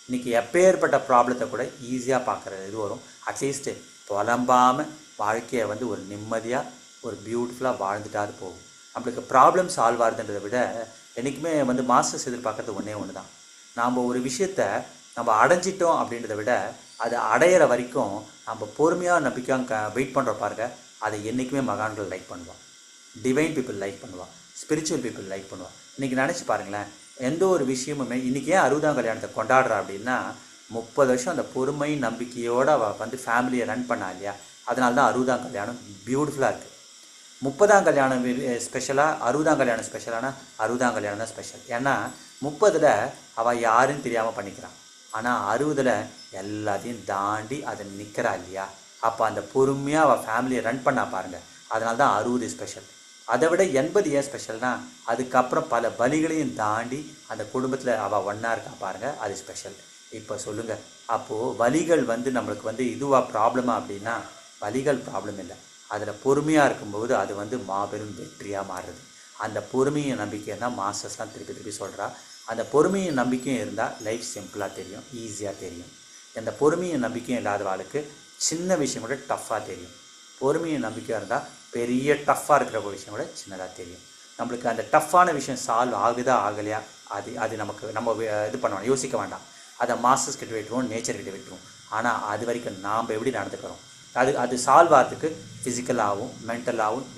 இன்றைக்கி எப்பேற்பட்ட ப்ராப்ளத்தை கூட ஈஸியாக பார்க்குறது இது வரும். அட்லீஸ்ட்டு புலம்பாமல் வாழ்க்கையை வந்து ஒரு நிம்மதியாக ஒரு பியூட்டிஃபுல்லாக வாழ்ந்துட்டாது போகும். நம்மளுக்கு ப்ராப்ளம் சால்வ் ஆகுதுன்றதை விட என்றைக்குமே வந்து மாஸ்டர்ஸ் எதிர்பார்க்கறது ஒன்று தான். நாம் ஒரு விஷயத்தை நம்ம அடைஞ்சிட்டோம் அப்படின்றத விட அதை அடையிற வரைக்கும் நம்ம பொறுமையாக நம்பிக்கையாக வெயிட் பண்ணுற பாருங்க, அதை என்றைக்குமே மகான்கள் லைக் பண்ணுவான், டிவைன் பீப்புள் லைக் பண்ணுவான், ஸ்பிரிச்சுவல் பீப்புள் லைக் பண்ணுவான். இன்றைக்கி நினச்சி பாருங்களேன், எந்த ஒரு விஷயமுமே இன்றைக்கி ஏன் 60ஆம் கல்யாணத்தை கொண்டாடுறா அப்படின்னா 30 வருஷம் அந்த பொறுமை நம்பிக்கையோடு அவள் வந்து ஃபேமிலியை ரன் பண்ணா இல்லையா, அதனால தான் 60ஆம் கல்யாணம் பியூட்டிஃபுல்லாக இருக்குது. 30ஆம் கல்யாணம் ஸ்பெஷலாக, 60ஆம் கல்யாணம் ஸ்பெஷலானா 60ஆம் கல்யாணம் தான் ஸ்பெஷல். ஏன்னா 30ல் அவள் யாருன்னு தெரியாமல் பண்ணிக்கிறான், ஆனால் 60ல் எல்லாத்தையும் தாண்டி அதை நிற்கிறா இல்லையா, அப்போ அந்த பொறுமையாக அவள் ஃபேமிலியை ரன் பண்ணா பாருங்கள், அதனால தான் 60 ஸ்பெஷல். அதை விட 80 ஏன் ஸ்பெஷல்னால் அதுக்கப்புறம் பல பலிகளையும் தாண்டி அந்த குடும்பத்தில் அவள் ஒன்றா இருக்கா பாருங்கள், அது ஸ்பெஷல். இப்போ சொல்லுங்கள், அப்போது வலிகள் வந்து நம்மளுக்கு வந்து இதுவாக ப்ராப்ளமா அப்படின்னா வலிகள் ப்ராப்ளம் இல்லை, அதில் பொறுமையாக இருக்கும்போது அது வந்து மாபெரும் வெற்றியாக மாறுறது. அந்த பொறுமையை நம்பிக்கை தான் மாஸ்டர்ஸ்லாம் திருப்பி சொல்கிறா. அந்த பொறுமையும் நம்பிக்கையும் இருந்தால் லைஃப் சிம்பிளாக தெரியும், ஈஸியாக தெரியும். அந்த பொறுமையும் நம்பிக்கையும் இல்லாத வாழ்க்கை சின்ன விஷயம் கூட டஃப்பாக தெரியும். பொறுமையும் நம்பிக்கையாக இருந்தால் பெரிய டஃப்பாக இருக்கிற ஒரு விஷயம் கூட சின்னதாக தெரியும். நம்மளுக்கு அந்த டஃப்பான விஷயம் சால்வ் ஆகுதா ஆகலையா அது நமக்கு நம்ம இது பண்ணுவோம், யோசிக்க வேண்டாம். அதை மாஸ்டர்ஸ் கிட்ட விட்டுருவோம், நேச்சர் கிட்ட விட்டுருவோம். ஆனால் அது வரைக்கும் நாம் எப்படி நடந்துக்கிறோம், அது சால்வ் ஆகிறதுக்கு ஃபிசிக்கலாகவும்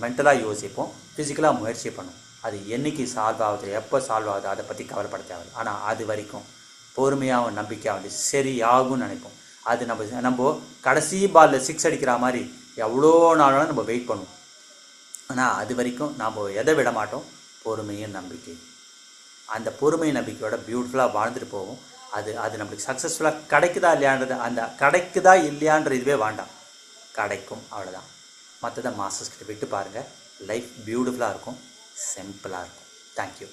மென்டலாக யோசிப்போம், ஃபிசிக்கலாக முயற்சி பண்ணுவோம். அது என்றைக்கு சால்வ் ஆகுது, எப்போ சால்வ் ஆகுது அதை பற்றி கவலைப்பட தேவை. ஆனால் அது வரைக்கும் பொறுமையாகவும் நம்பிக்கையாகவும் சரியாகும்னு நினைப்போம். அது நம்ம கடைசி பாலில் 6 அடிக்கிற மாதிரி எவ்வளோ நாளும் நம்ம வெயிட் பண்ணுவோம். ஆனால் அது வரைக்கும் நாம் எதை விட மாட்டோம், பொறுமையும் நம்பிக்கை. அந்த பொறுமை நம்பிக்கையோட பியூட்டிஃபுல்லாக வாழ்ந்துட்டு போவோம். அது நம்மளுக்கு சக்ஸஸ்ஃபுல்லாக கிடைக்குதா இல்லையான்றது, அந்த கிடைக்குதா இல்லையான்ற இதுவே வேண்டாம், கிடைக்கும், அவ்வளோதான். மற்றதை மாஸ்டர்ஸ் கிட்ட விட்டு பாருங்கள், லைஃப் பியூட்டிஃபுல்லாக இருக்கும், சிம்பிளாக இருக்கும். தேங்க்யூ.